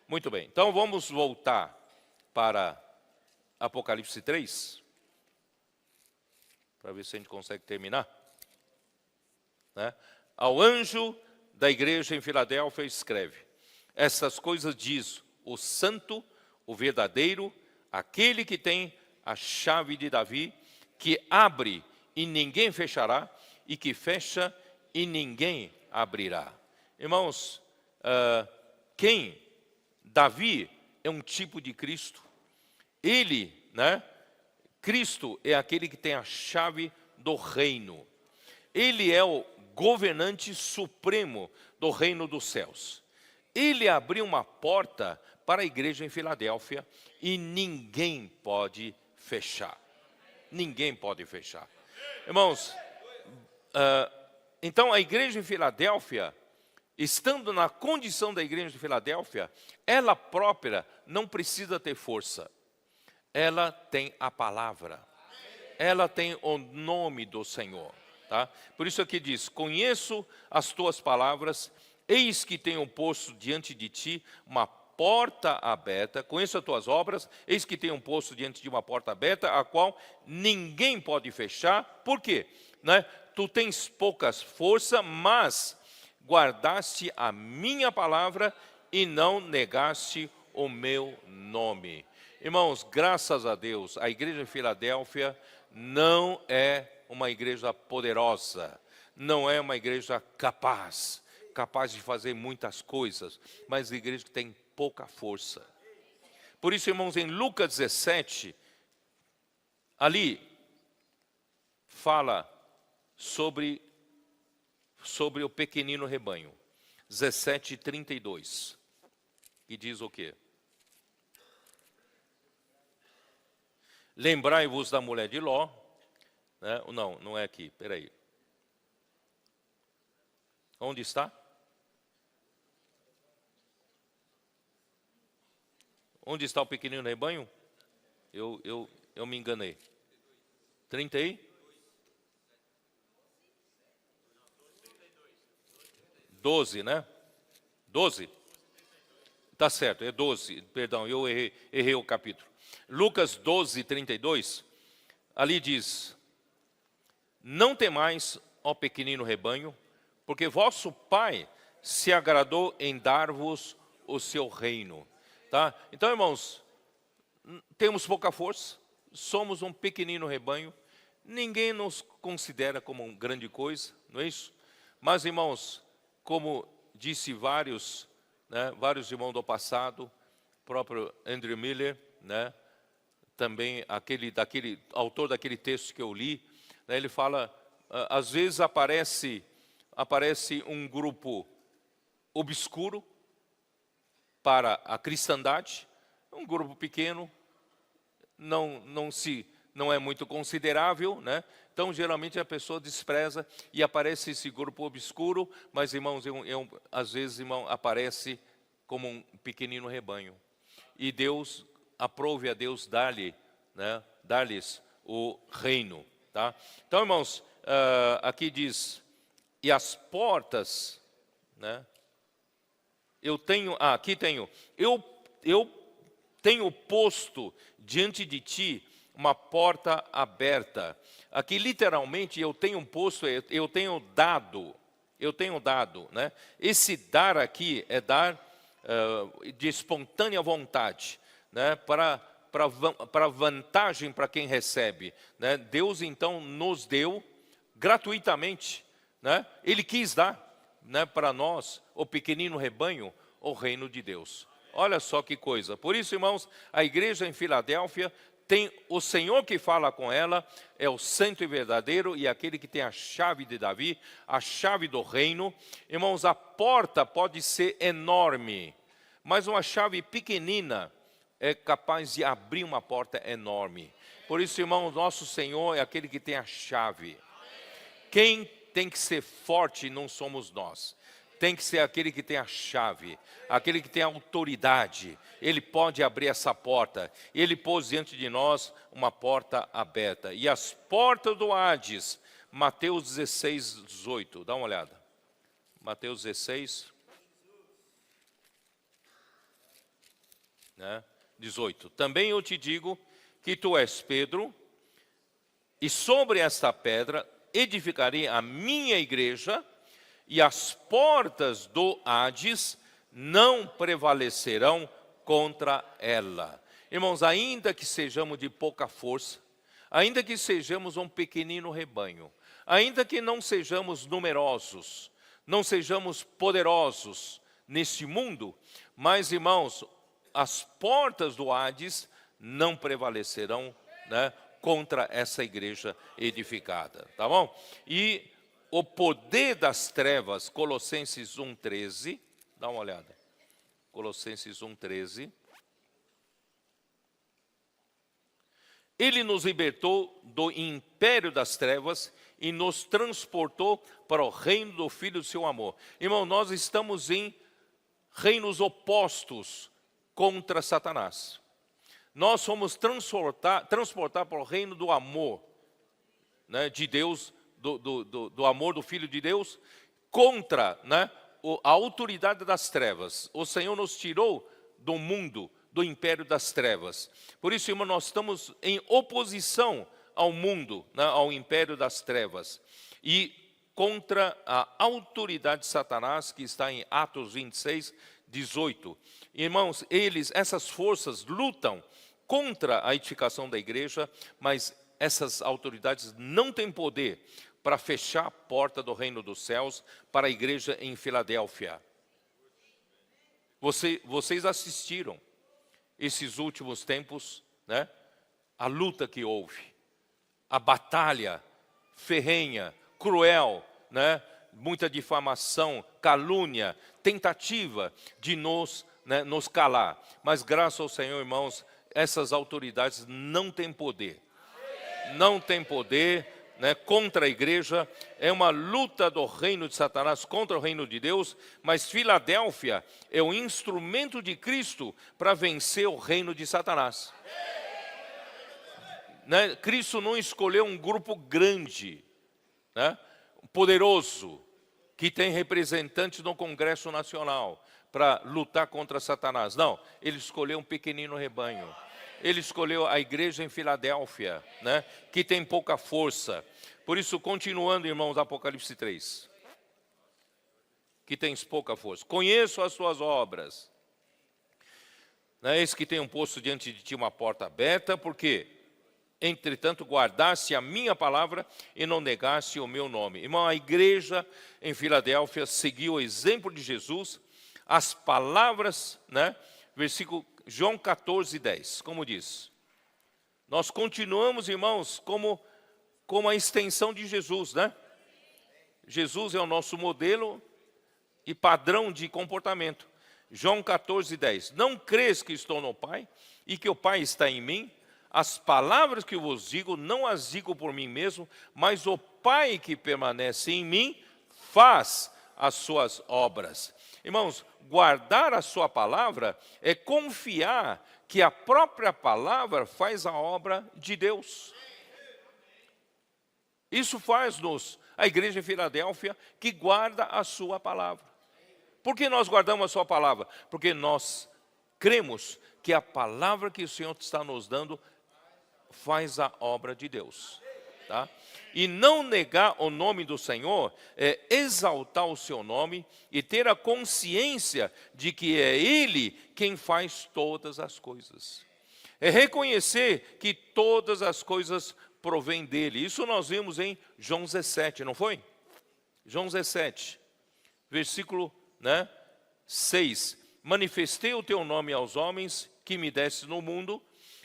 Muito bem, então vamos voltar para Apocalipse 3, para ver se a gente consegue terminar. Né? Ao anjo da igreja em Filadélfia escreve: essas coisas diz o santo, o verdadeiro, aquele que tem a chave de Davi, que abre e ninguém fechará, e que fecha e ninguém abrirá. Irmãos, Davi é um tipo de Cristo. Ele, né? Cristo é aquele que tem a chave do reino. Ele é o governante supremo do reino dos céus. Ele abriu uma porta para a igreja em Filadélfia e ninguém pode fechar. Ninguém pode fechar. Irmãos, então a igreja em Filadélfia, estando na condição da igreja de Filadélfia, ela própria não precisa ter força. Ela tem a palavra. Ela tem o nome do Senhor. Tá? Por isso aqui diz: conheço as tuas palavras, eis que tenho posto diante de ti uma porta aberta. Conheço as tuas obras, eis que tenho posto diante de uma porta aberta, a qual ninguém pode fechar. Por quê? Né? Tu tens poucas forças, mas guardaste a minha palavra e não negaste o meu nome. Irmãos, graças a Deus, a igreja de Filadélfia não é uma igreja poderosa, não é uma igreja capaz de fazer muitas coisas, mas a igreja que tem pouca força. Por isso, irmãos, em Lucas 17, ali fala sobre o pequenino rebanho. 17:32. E diz o quê? Lembrai-vos da mulher de Ló, né? Não, não é aqui, peraí. Onde está? Onde está o pequenino rebanho? Eu me enganei. 30 aí? 12, né? 12? Tá certo, é 12. Perdão, eu errei o capítulo. Lucas 12, 32. Ali diz: não temais, ó pequenino rebanho, porque vosso Pai se agradou em dar-vos o seu reino. Tá? Então, irmãos, temos pouca força, somos um pequenino rebanho, ninguém nos considera como uma grande coisa, não é isso? Mas, irmãos, como disse vários irmãos do passado, próprio Andrew Miller, né? Também daquele autor daquele texto que eu li, né? Ele fala, às vezes aparece um grupo obscuro para a cristandade, um grupo pequeno, não é muito considerável, né? Então, geralmente, a pessoa despreza e aparece esse grupo obscuro, mas, irmãos, às vezes, irmão, aparece como um pequenino rebanho. E Deus, aprove a Deus dar-lhes o reino. Tá? Então, irmãos, aqui diz, e as portas, né? Eu tenho posto diante de ti uma porta aberta. Aqui, literalmente, eu tenho dado, né? Esse dar aqui é dar de espontânea vontade, né? Para vantagem para quem recebe, né? Deus, então, nos deu gratuitamente, né? Ele quis dar, né, para nós, o pequenino rebanho, o reino de Deus. Olha só que coisa. Por isso, irmãos, a igreja em Filadélfia tem o Senhor que fala com ela, é o santo e verdadeiro, e aquele que tem a chave de Davi, a chave do reino. Irmãos, a porta pode ser enorme, mas uma chave pequenina é capaz de abrir uma porta enorme. Por isso, irmãos, nosso Senhor é aquele que tem a chave. Quem tem que ser forte não somos nós. Tem que ser aquele que tem a chave, aquele que tem a autoridade. Ele pode abrir essa porta. Ele pôs diante de nós uma porta aberta. E as portas do Hades, Mateus 16, 18. Dá uma olhada. Mateus 16, né? 18. Também eu te digo que tu és Pedro, e sobre esta pedra edificarei a minha igreja, e as portas do Hades não prevalecerão contra ela. Irmãos, ainda que sejamos de pouca força, ainda que sejamos um pequenino rebanho, ainda que não sejamos numerosos, não sejamos poderosos neste mundo, mas, irmãos, as portas do Hades não prevalecerão, né, contra essa igreja edificada, tá bom? E o poder das trevas, Colossenses 1,13, dá uma olhada, Colossenses 1,13. Ele nos libertou do império das trevas e nos transportou para o reino do Filho do seu amor. Irmão, nós estamos em reinos opostos contra Satanás. Nós somos transportar para o reino do amor, né, de Deus, do amor do Filho de Deus, contra, né, a autoridade das trevas. O Senhor nos tirou do mundo, do império das trevas. Por isso, irmão, nós estamos em oposição ao mundo, né, ao império das trevas. E contra a autoridade de Satanás, que está em Atos 26, 18. Irmãos, essas forças lutam contra a edificação da igreja, mas essas autoridades não têm poder para fechar a porta do reino dos céus para a igreja em Filadélfia. Vocês assistiram esses últimos tempos, né? A luta que houve, a batalha ferrenha, cruel, né? Muita difamação, calúnia, tentativa de nos calar. Mas graças ao Senhor, irmãos, essas autoridades não têm poder. Não têm poder né, contra a igreja, é uma luta do reino de Satanás contra o reino de Deus, mas Filadélfia é o instrumento de Cristo para vencer o reino de Satanás. Né? Cristo não escolheu um grupo grande, né, poderoso, que tem representantes no Congresso Nacional para lutar contra Satanás. Não, ele escolheu um pequenino rebanho. Ele escolheu a igreja em Filadélfia, né, que tem pouca força. Por isso, continuando, irmãos, Apocalipse 3. Que tens pouca força. Conheço as tuas obras. Eis que tenho posto diante de ti uma porta aberta, porque, entretanto, guardaste a minha palavra e não negaste o meu nome. Irmão, a igreja em Filadélfia seguiu o exemplo de Jesus, as palavras, né, versículo João 14, 10, como diz. Nós continuamos, irmãos, como a extensão de Jesus, né? Jesus é o nosso modelo e padrão de comportamento. João 14, 10. Não crês que estou no Pai e que o Pai está em mim? As palavras que eu vos digo, não as digo por mim mesmo, mas o Pai que permanece em mim faz as suas obras. Irmãos, guardar a sua palavra é confiar que a própria palavra faz a obra de Deus. Isso faz-nos a igreja em Filadélfia que guarda a sua palavra. Por que nós guardamos a sua palavra? Porque nós cremos que a palavra que o Senhor está nos dando faz a obra de Deus. Tá? E não negar o nome do Senhor é exaltar o seu nome e ter a consciência de que é Ele quem faz todas as coisas. É reconhecer que todas as coisas provêm dEle. Isso nós vimos em João 17, não foi? João 17, versículo 6. Manifestei o teu nome aos homens que me deste no mundo.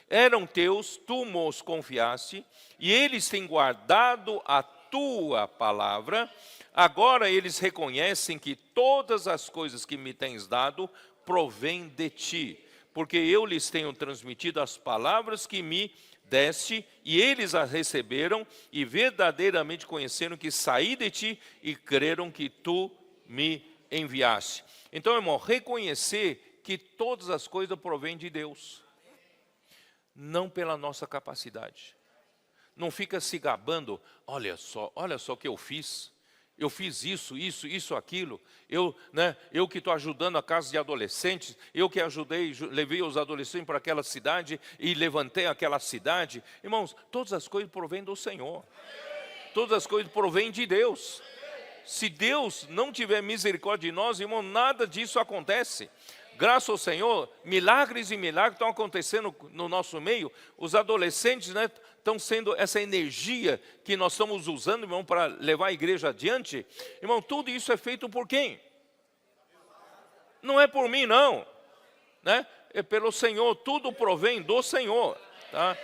Eram teus, tu os confiaste, e eles têm guardado a tua palavra. Agora eles reconhecem que todas as coisas que me tens dado provêm de ti, porque eu lhes tenho transmitido as palavras que me deste, e eles as receberam, e verdadeiramente conheceram que saí de ti, e creram que tu me enviaste. Então, irmão, reconhecer que todas as coisas provêm de Deus. Não pela nossa capacidade. Não fica se gabando, olha só o que eu fiz. Eu fiz isso, aquilo. Eu que estou ajudando a casa de adolescentes, eu que levei os adolescentes para aquela cidade e levantei aquela cidade. Irmãos, todas as coisas provêm do Senhor. Todas as coisas provêm de Deus. Se Deus não tiver misericórdia de nós, irmão, nada disso acontece. Graças ao Senhor, milagres e milagres estão acontecendo no nosso meio. Os adolescentes, estão sendo essa energia que nós estamos usando, irmão, para levar a igreja adiante. Irmão, tudo isso é feito por quem? Não é por mim, não. É pelo Senhor, tudo provém do Senhor. Tá?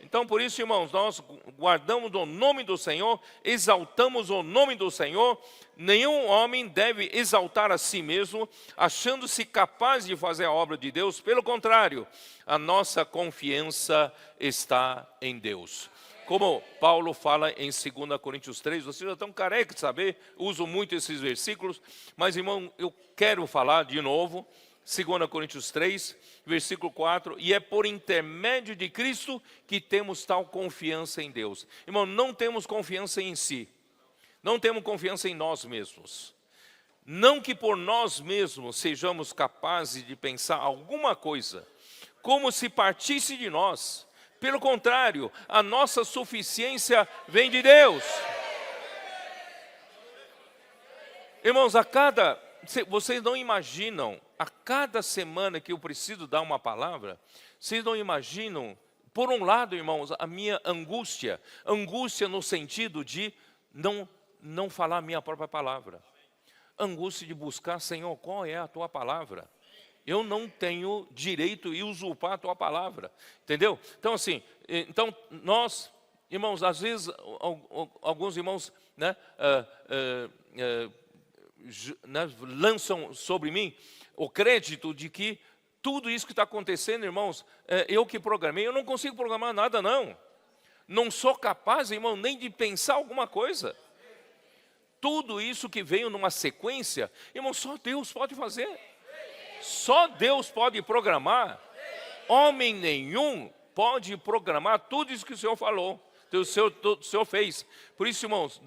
Então, por isso, irmãos, nós guardamos o nome do Senhor, exaltamos o nome do Senhor. Nenhum homem deve exaltar a si mesmo, achando-se capaz de fazer a obra de Deus. Pelo contrário, a nossa confiança está em Deus. Como Paulo fala em 2 Coríntios 3, vocês já estão carecas de saber, uso muito esses versículos, mas, irmão, eu quero falar de novo. 2 Coríntios 3, versículo 4, e é por intermédio de Cristo que temos tal confiança em Deus. Irmão, não temos confiança em si, não temos confiança em nós mesmos. Não que por nós mesmos sejamos capazes de pensar alguma coisa, como se partisse de nós. Pelo contrário, a nossa suficiência vem de Deus. Irmãos, vocês não imaginam, a cada semana que eu preciso dar uma palavra, vocês não imaginam, por um lado, irmãos, a minha angústia no sentido de não falar a minha própria palavra. Angústia de buscar, Senhor, qual é a tua palavra? Eu não tenho direito de usurpar a tua palavra, entendeu? Então, assim, nós, irmãos, às vezes, alguns irmãos, lançam sobre mim o crédito de que tudo isso que está acontecendo, irmãos, eu que programei. Eu não consigo programar nada, não. Não sou capaz, irmão, nem de pensar alguma coisa. Tudo isso que veio numa sequência, irmão, só Deus pode fazer. Só Deus pode programar. Homem nenhum pode programar tudo isso que o Senhor falou, que o Senhor fez. Por isso, irmãos,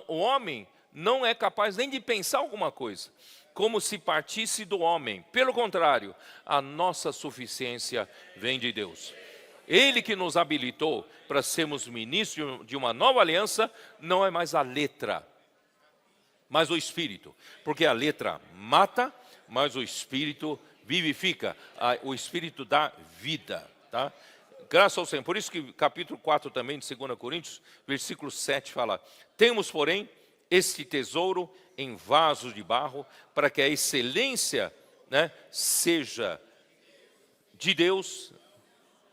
o homem não é capaz nem de pensar alguma coisa, como se partisse do homem. Pelo contrário, a nossa suficiência vem de Deus. Ele que nos habilitou para sermos ministros de uma nova aliança, não é mais a letra, mas o Espírito. Porque a letra mata, mas o Espírito vivifica. O Espírito dá vida, tá? Graças ao Senhor. Por isso que capítulo 4 também de 2 Coríntios, versículo 7 fala: temos, porém, este tesouro em vasos de barro, para que a excelência, né, seja de Deus.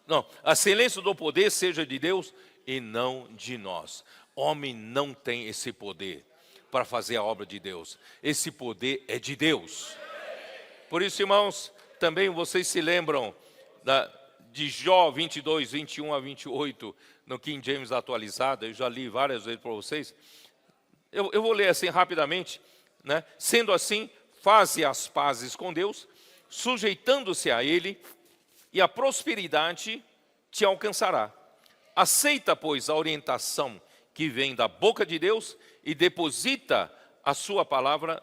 Não, a excelência do poder seja de Deus e não de nós. Homem não tem esse poder para fazer a obra de Deus. Esse poder é de Deus. Por isso, irmãos, também vocês se lembram de Jó 22, 21 a 28, no King James atualizado. Eu já li várias vezes para vocês. Eu vou ler assim rapidamente, né? Sendo assim, faze as pazes com Deus, sujeitando-se a Ele, e a prosperidade te alcançará. Aceita, pois, a orientação que vem da boca de Deus e deposita as suas palavras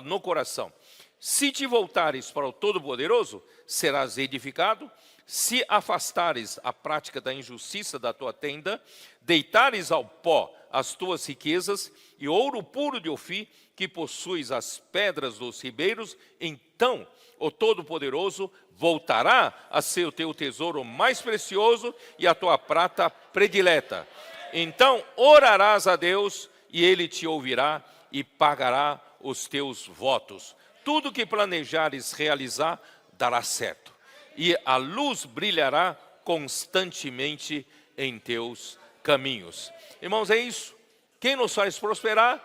no coração. Se te voltares para o Todo-Poderoso, serás edificado. Se afastares a prática da injustiça da tua tenda, deitares ao pó as tuas riquezas e ouro puro de Ofir, que possuis as pedras dos ribeiros, então o Todo-Poderoso voltará a ser o teu tesouro mais precioso e a tua prata predileta. Então orarás a Deus e Ele te ouvirá e pagará os teus votos. Tudo que planejares realizar dará certo, e a luz brilhará constantemente em teus caminhos. Irmãos, é isso. Quem nos faz prosperar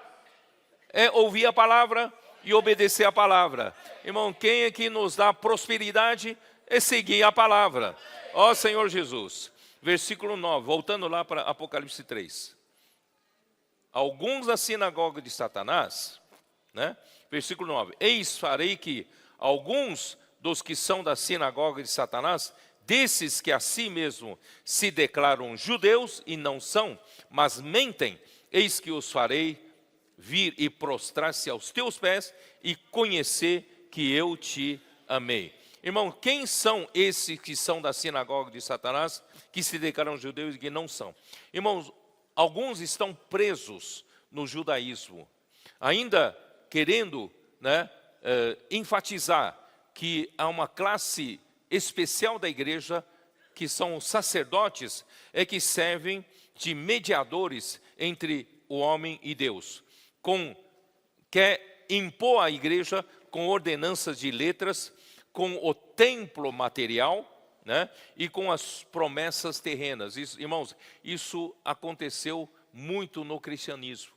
é ouvir a palavra e obedecer a palavra. Irmão, quem é que nos dá prosperidade é seguir a palavra. Ó Senhor Jesus. Versículo 9, voltando lá para Apocalipse 3. Alguns da sinagoga de Satanás, né? Versículo 9. Eis farei que alguns dos que são da sinagoga de Satanás, desses que a si mesmo se declaram judeus e não são, mas mentem, eis que os farei vir e prostrar-se aos teus pés e conhecer que eu te amei. Irmão, quem são esses que são da sinagoga de Satanás, que se declaram judeus e que não são? Irmãos, alguns estão presos no judaísmo, ainda querendo, né, enfatizar que há uma classe especial da igreja, que são os sacerdotes, que servem de mediadores entre o homem e Deus. Quer impor à igreja com ordenanças de letras, com o templo material, né, e com as promessas terrenas. Isso, irmãos, isso aconteceu muito no cristianismo,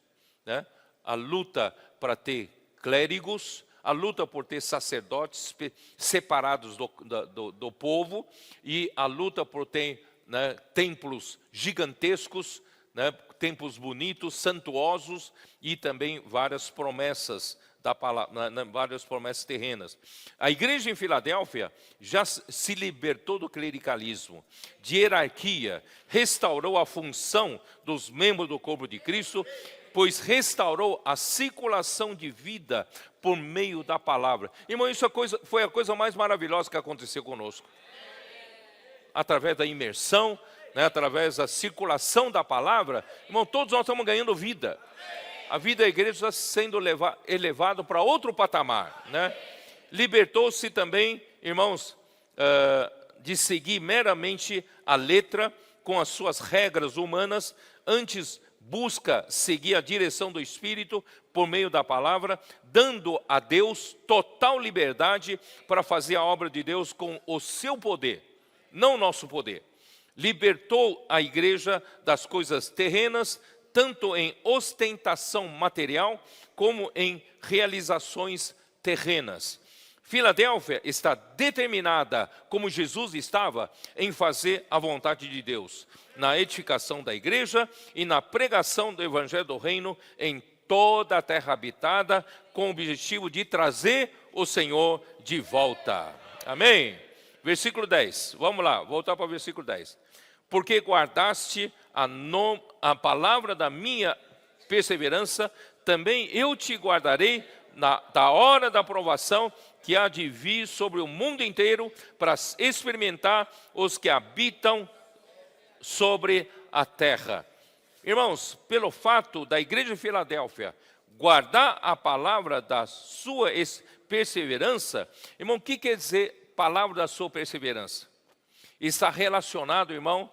né? A luta para ter clérigos, a luta por ter sacerdotes separados do povo, e a luta por ter, né, templos gigantescos, né, templos bonitos, santuosos, e também várias promessas da palavra, várias promessas terrenas. A igreja em Filadélfia já se libertou do clericalismo, de hierarquia, restaurou a função dos membros do corpo de Cristo, pois restaurou a circulação de vida por meio da palavra. Irmão, isso foi a coisa mais maravilhosa que aconteceu conosco. Através da imersão, né, através da circulação da palavra, irmão, todos nós estamos ganhando vida. A vida da igreja está sendo elevada para outro patamar, né? Libertou-se também, irmãos, de seguir meramente a letra com as suas regras humanas. Antes busca seguir a direção do Espírito por meio da palavra, dando a Deus total liberdade para fazer a obra de Deus com o seu poder, não o nosso poder. Libertou a igreja das coisas terrenas, tanto em ostentação material como em realizações terrenas. Filadélfia está determinada, como Jesus estava, em fazer a vontade de Deus, na edificação da igreja e na pregação do evangelho do reino em toda a terra habitada, com o objetivo de trazer o Senhor de volta. Amém? Versículo 10, vamos lá, voltar para o versículo 10. Porque guardaste a palavra da minha perseverança, também eu te guardarei da hora da provação que há de vir sobre o mundo inteiro para experimentar os que habitam sobre a terra. Irmãos, pelo fato da igreja de Filadélfia guardar a palavra da sua perseverança, irmão, o que quer dizer palavra da sua perseverança? Está relacionado, irmão,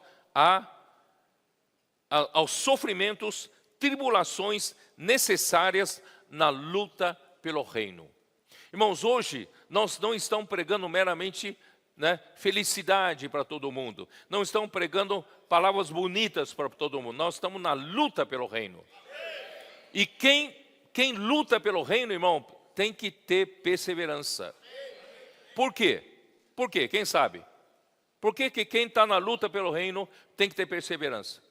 aos sofrimentos, tribulações necessárias na luta pelo reino. Irmãos, hoje nós não estamos pregando meramente, né, felicidade para todo mundo. Não estamos pregando palavras bonitas para todo mundo. Nós estamos na luta pelo reino. E quem luta pelo reino, irmão, tem que ter perseverança. Por quê? Por quê? Quem sabe? Por que quem está na luta pelo reino tem que ter perseverança?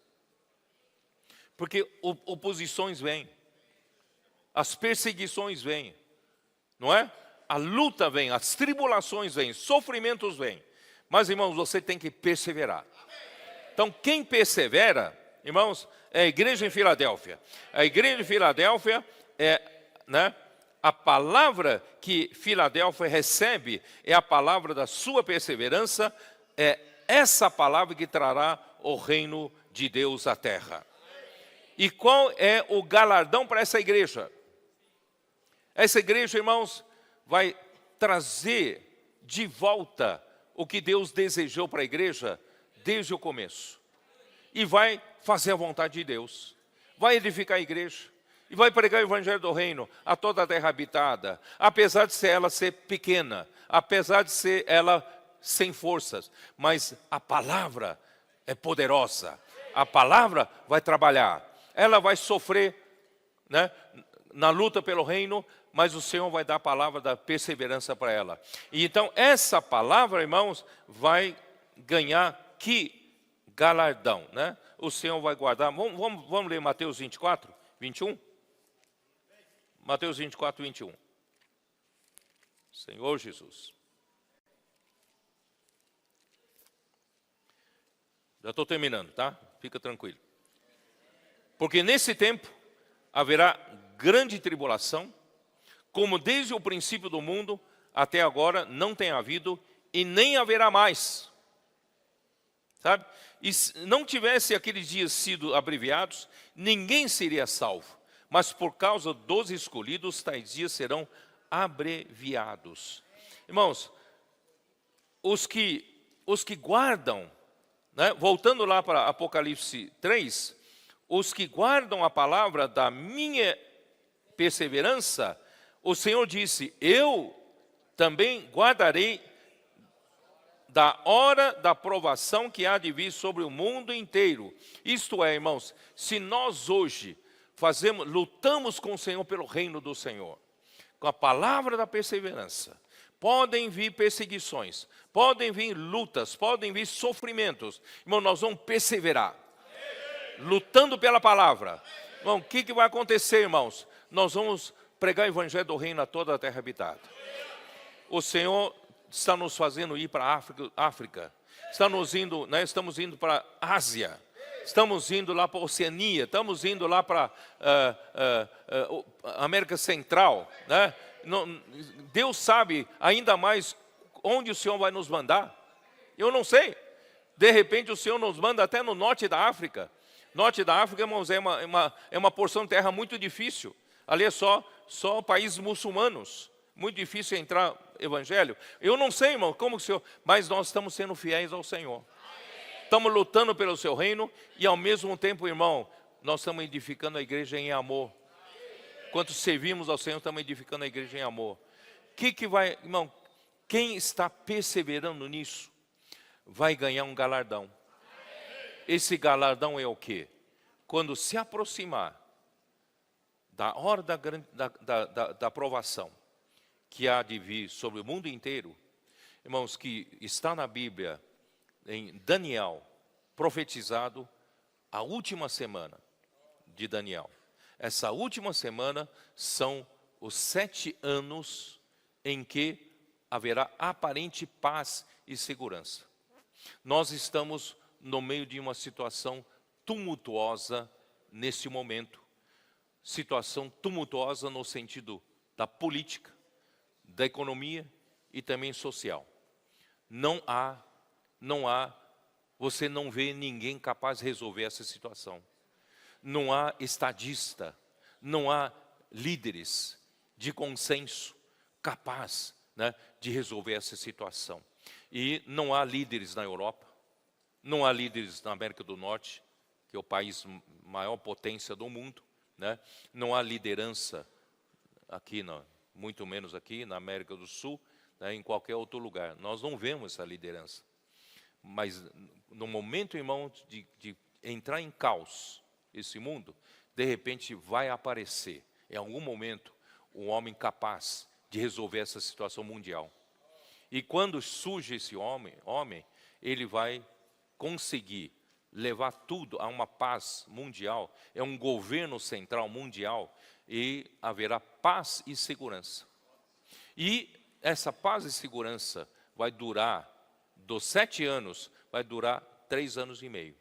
Porque oposições vêm. As perseguições vêm. Não é? A luta vem, as tribulações vêm, sofrimentos vêm. Mas, irmãos, você tem que perseverar. Então, quem persevera, irmãos, é a igreja em Filadélfia. A igreja de Filadélfia é, né, a palavra que Filadélfia recebe é a palavra da sua perseverança, é essa palavra que trará o reino de Deus à terra. E qual é o galardão para essa igreja? Essa igreja, irmãos, vai trazer de volta o que Deus desejou para a igreja desde o começo. E vai fazer a vontade de Deus. Vai edificar a igreja. E vai pregar o evangelho do reino a toda a terra habitada. Apesar de ela ser pequena. Apesar de ser ela sem forças. Mas a palavra é poderosa. A palavra vai trabalhar. Ela vai sofrer, né, na luta pelo reino, mas o Senhor vai dar a palavra da perseverança para ela. E então essa palavra, irmãos, vai ganhar que galardão, né? O Senhor vai guardar. Vamos ler Mateus 24, 21? Mateus 24, 21. Senhor Jesus. Já estou terminando, tá? Fica tranquilo. Porque nesse tempo haverá grande tribulação, como desde o princípio do mundo até agora não tem havido e nem haverá mais. Sabe? E se não tivesse aqueles dias sido abreviados, ninguém seria salvo. Mas por causa dos escolhidos, tais dias serão abreviados. Irmãos, os que guardam, né, voltando lá para Apocalipse 3, os que guardam a palavra da minha perseverança, o Senhor disse, eu também guardarei da hora da provação que há de vir sobre o mundo inteiro. Isto é, irmãos, se nós hoje lutamos com o Senhor pelo reino do Senhor, com a palavra da perseverança, podem vir perseguições, podem vir lutas, podem vir sofrimentos. Irmão, nós vamos perseverar, lutando pela palavra. Irmão, o que vai acontecer, irmãos? Nós vamos pregar o evangelho do reino a toda a terra habitada. O Senhor está nos fazendo ir para a África. Estamos indo para a Ásia. Estamos indo lá para a Oceania. Estamos indo lá para a América Central, né? Deus sabe ainda mais onde o Senhor vai nos mandar. Eu não sei. De repente o Senhor nos manda até no norte da África. Norte da África, irmãos, é uma porção de terra muito difícil. Ali é só países muçulmanos. Muito difícil entrar evangelho. Eu não sei, irmão, como o Senhor... Mas nós estamos sendo fiéis ao Senhor. Estamos lutando pelo seu reino. E ao mesmo tempo, irmão, nós estamos edificando a igreja em amor. Enquanto servimos ao Senhor, estamos edificando a igreja em amor. Que vai... Irmão, quem está perseverando nisso, vai ganhar um galardão. Esse galardão é o quê? Quando se aproximar da hora da provação, que há de vir sobre o mundo inteiro, irmãos, que está na Bíblia, em Daniel, profetizado, a última semana de Daniel. Essa última semana são os 7 anos em que haverá aparente paz e segurança. Nós estamos no meio de uma situação tumultuosa nesse momento. Situação tumultuosa no sentido da política, da economia e também social. Você não vê ninguém capaz de resolver essa situação. Não há estadista, não há líderes de consenso capaz, né, de resolver essa situação. E não há líderes na Europa, não há líderes na América do Norte, que é o país maior potência do mundo, né? Não há liderança aqui, muito menos aqui na América do Sul, né, em qualquer outro lugar. Nós não vemos essa liderança. Mas no momento, irmão, de entrar em caos esse mundo, de repente vai aparecer, em algum momento, um homem capaz de resolver essa situação mundial. E quando surge esse homem, ele vai conseguir levar tudo a uma paz mundial, é um governo central mundial, e haverá paz e segurança. E essa paz e segurança vai durar, dos 7 anos, vai durar 3 anos e meio.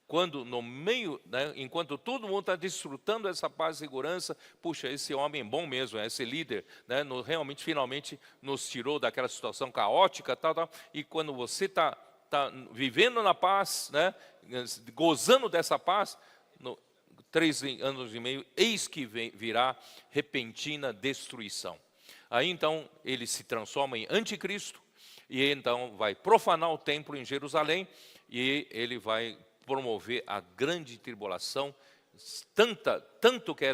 Quando no meio, né, enquanto todo mundo está desfrutando dessa paz e segurança, puxa, esse homem é bom mesmo, esse líder, né, realmente, finalmente, nos tirou daquela situação caótica, tal, e quando você está vivendo na paz, né, gozando dessa paz, 3 anos e meio, eis que virá repentina destruição. Aí então ele se transforma em anticristo, e então vai profanar o templo em Jerusalém, e ele vai promover a grande tribulação, tanto que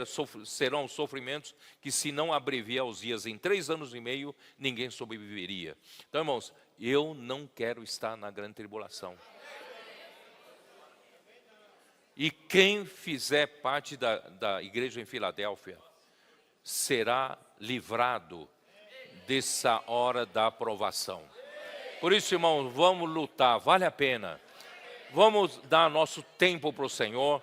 serão sofrimentos, que se não abreviar os dias em 3 anos e meio, ninguém sobreviveria. Então, irmãos, eu não quero estar na grande tribulação. E quem fizer parte da igreja em Filadélfia, será livrado dessa hora da aprovação. Por isso, irmãos, vamos lutar, vale a pena. Vamos dar nosso tempo para o Senhor,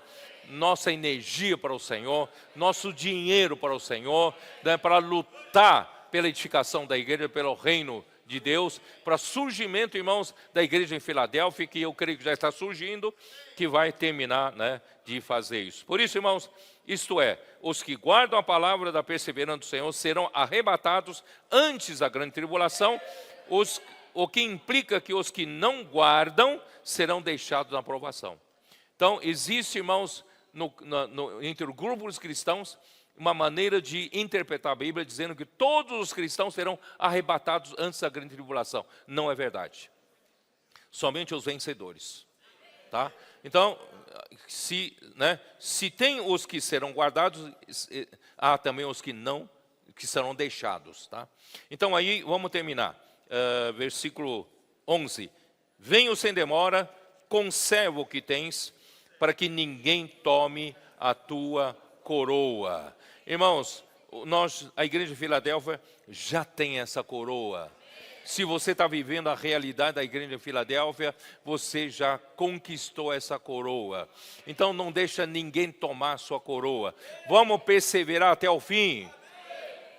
nossa energia para o Senhor, nosso dinheiro para o Senhor, né, para lutar pela edificação da igreja, pelo reino de Deus, para surgimento, irmãos, da igreja em Filadélfia, que eu creio que já está surgindo, que vai terminar, né, de fazer isso. Por isso, irmãos, isto é, os que guardam a palavra da perseverança do Senhor serão arrebatados antes da grande tribulação, o que implica que os que não guardam serão deixados na provação. Então, existe, irmãos, entre os grupos cristãos, uma maneira de interpretar a Bíblia, dizendo que todos os cristãos serão arrebatados antes da grande tribulação. Não é verdade. Somente os vencedores. Tá? Então, se tem os que serão guardados, há também os que não, que serão deixados. Tá? Então, aí, vamos terminar. Versículo 11. Venho sem demora, conserva o que tens, para que ninguém tome a tua coroa. Irmãos, a igreja de Filadélfia já tem essa coroa. Se você está vivendo a realidade da igreja de Filadélfia, você já conquistou essa coroa. Então não deixa ninguém tomar a sua coroa. Vamos perseverar até o fim.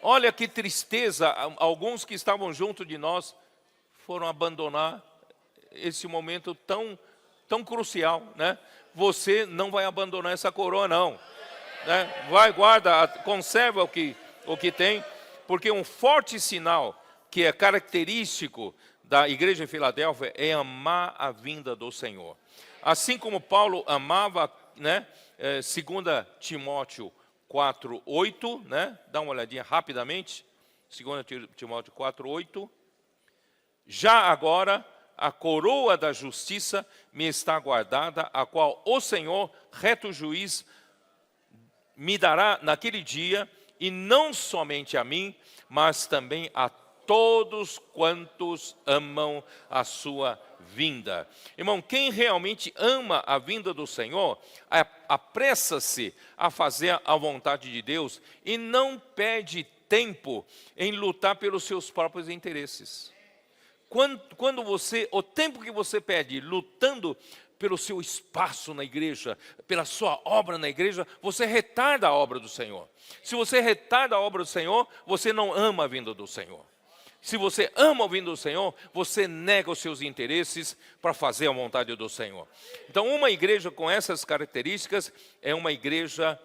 Olha que tristeza, alguns que estavam junto de nós foram abandonar esse momento tão crucial, né? Você não vai abandonar essa coroa, não. Né? Vai, guarda, conserva o que tem, porque um forte sinal que é característico da igreja em Filadélfia é amar a vinda do Senhor. Assim como Paulo amava, né? 2 Timóteo 4:8, né? Dá uma olhadinha rapidamente. 2 Timóteo 4:8. Já agora a coroa da justiça me está guardada, a qual o Senhor, reto juiz, me dará naquele dia, e não somente a mim, mas também a todos quantos amam a sua vinda. Irmão, quem realmente ama a vinda do Senhor, apressa-se a fazer a vontade de Deus e não perde tempo em lutar pelos seus próprios interesses. Quando você, o tempo que você perde lutando pelo seu espaço na igreja, pela sua obra na igreja, você retarda a obra do Senhor. Se você retarda a obra do Senhor, você não ama a vinda do Senhor. Se você ama a vinda do Senhor, você nega os seus interesses para fazer a vontade do Senhor. Então, uma igreja com essas características é uma igreja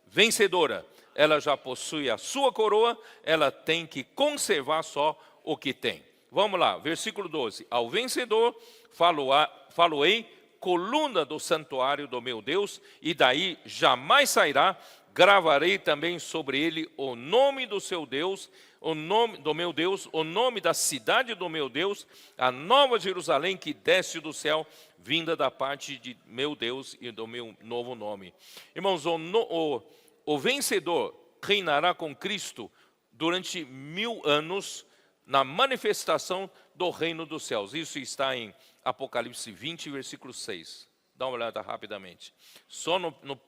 vencedora. Ela já possui a sua coroa, ela tem que conservar só o que tem. Vamos lá, versículo 12. Ao vencedor faloei coluna do santuário do meu Deus, e daí jamais sairá. Gravarei também sobre ele o nome do seu Deus, o nome do meu Deus, o nome da cidade do meu Deus, a nova Jerusalém que desce do céu, vinda da parte de meu Deus e do meu novo nome. Irmãos, o vencedor reinará com Cristo durante 1000 anos na manifestação do reino dos céus. Isso está em Apocalipse 20, versículo 6. Dá uma olhada rapidamente. Só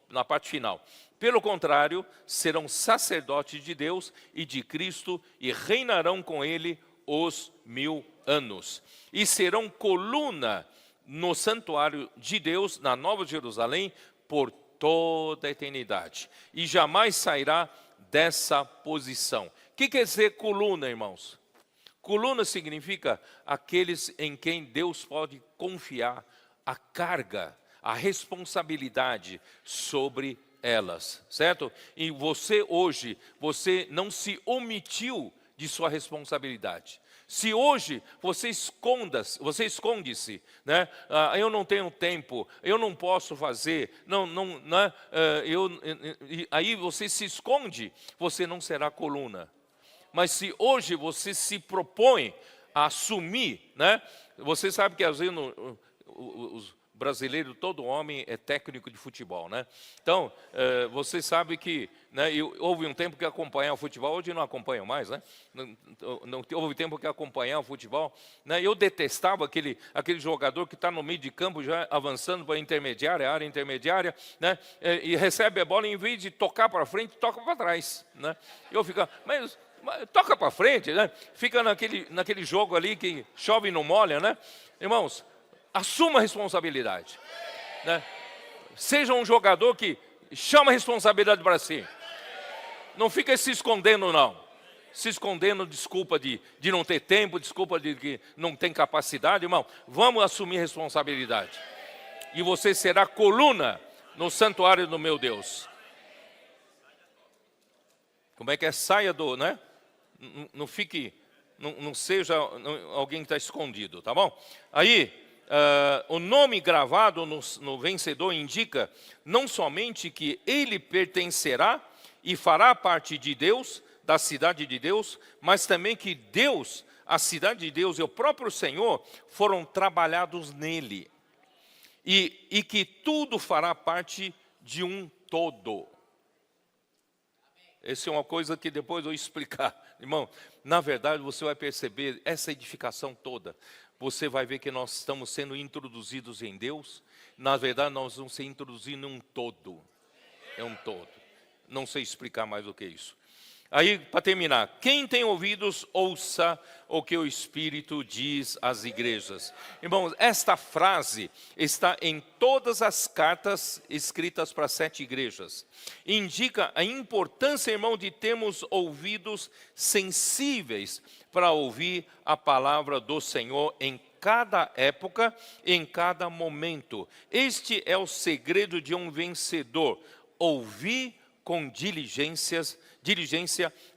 na parte final. Pelo contrário, serão sacerdotes de Deus e de Cristo e reinarão com ele os 1000 anos. E serão coluna no santuário de Deus, na Nova Jerusalém, por toda a eternidade. E jamais sairá dessa posição. O que quer dizer coluna, irmãos? Coluna significa aqueles em quem Deus pode confiar a carga, a responsabilidade sobre elas, certo? E você hoje, você não se omitiu de sua responsabilidade. Se hoje você esconde-se, né? Eu não tenho tempo, eu não posso fazer, né? Aí você se esconde, você não será coluna. Mas se hoje você se propõe a assumir, né? Você sabe que às vezes os brasileiros, todo homem é técnico de futebol, né? Então, você sabe que, né, houve um tempo que acompanhava o futebol, hoje não acompanho mais, né? Não houve tempo que acompanhava o futebol, né? Eu detestava aquele jogador que está no meio de campo já avançando para a área intermediária, né? E recebe a bola, em vez de tocar para frente, toca para trás, né? Eu ficava, mas toca para frente, né? Fica naquele jogo ali que chove e não molha, né? Irmãos, assuma a responsabilidade, né? Seja um jogador que chama a responsabilidade para si. Não fica se escondendo, não. Se escondendo, desculpa de não ter tempo, desculpa de que não tem capacidade, irmão. Vamos assumir a responsabilidade. E você será coluna no santuário do meu Deus. Como é que é? Saia do, né? Não fique, não seja alguém que está escondido, tá bom? Aí, o nome gravado no vencedor indica não somente que ele pertencerá e fará parte de Deus, da cidade de Deus, mas também que Deus, a cidade de Deus e o próprio Senhor foram trabalhados nele. E que tudo fará parte de um todo. Essa é uma coisa que depois eu vou explicar. Irmão, na verdade você vai perceber essa edificação toda. Você vai ver que nós estamos sendo introduzidos em Deus. Na verdade nós vamos ser introduzidos em um todo. É um todo. Não sei explicar mais do que isso. Aí, para terminar, quem tem ouvidos, ouça o que o Espírito diz às igrejas. Irmãos, esta frase está em todas as cartas escritas para 7 igrejas. Indica a importância, irmão, de termos ouvidos sensíveis para ouvir a palavra do Senhor em cada época, em cada momento. Este é o segredo de um vencedor: ouvir com diligência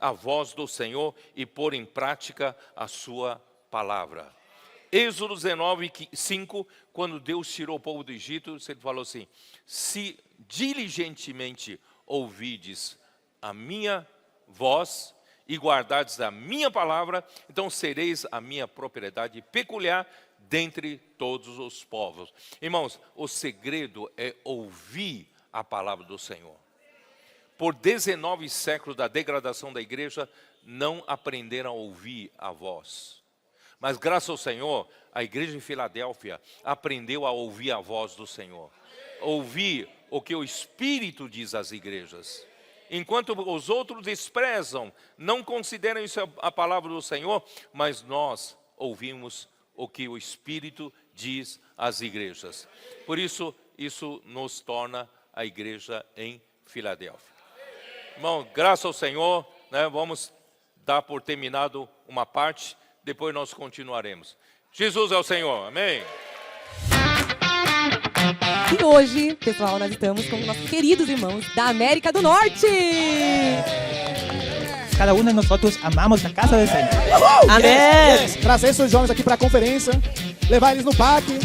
a voz do Senhor e pôr em prática a sua palavra. Êxodo 19, 5, quando Deus tirou o povo do Egito, ele falou assim: se diligentemente ouvides a minha voz e guardardes a minha palavra, então sereis a minha propriedade peculiar dentre todos os povos. Irmãos, o segredo é ouvir a palavra do Senhor. Por 19 séculos da degradação da igreja, não aprenderam a ouvir a voz. Mas graças ao Senhor, a igreja em Filadélfia aprendeu a ouvir a voz do Senhor. Ouvir o que o Espírito diz às igrejas. enquanto os outros desprezam, não consideram isso a palavra do Senhor, mas nós ouvimos o que o Espírito diz às igrejas. Por isso, isso nos torna a igreja em Filadélfia. Irmão, graças ao Senhor, né, vamos dar por terminado uma parte, depois nós continuaremos. Jesus é o Senhor, amém? E hoje, pessoal, nós estamos com nossos queridos irmãos da América do Norte. Cada um de nós amamos a casa do Senhor. Amém. Yes. Trazer esses jovens aqui para a conferência, levar eles no parque.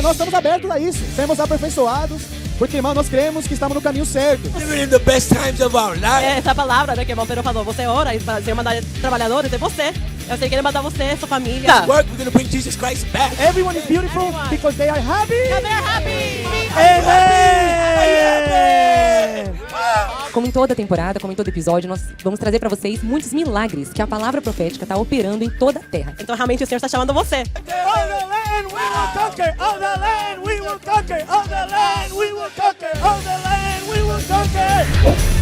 Nós estamos abertos a isso, sermos aperfeiçoados, porque, irmão, nós cremos que estamos no caminho certo. Living in the best times of our life. Essa palavra, né, que o irmão Pedro falou, você ora, e você mandar trabalhadores, é você. Eu sei que ele mandar você, sua família. Work, we're going to bring Jesus Christ back. Everyone is beautiful because they are happy. They're happy. Amen. Como em toda temporada, como em todo episódio, nós vamos trazer para vocês muitos milagres que a palavra profética está operando em toda a terra. Então realmente o Senhor está chamando você. On the land we will conquer. On the land we will conquer. On the land we will conquer. On the land we will conquer.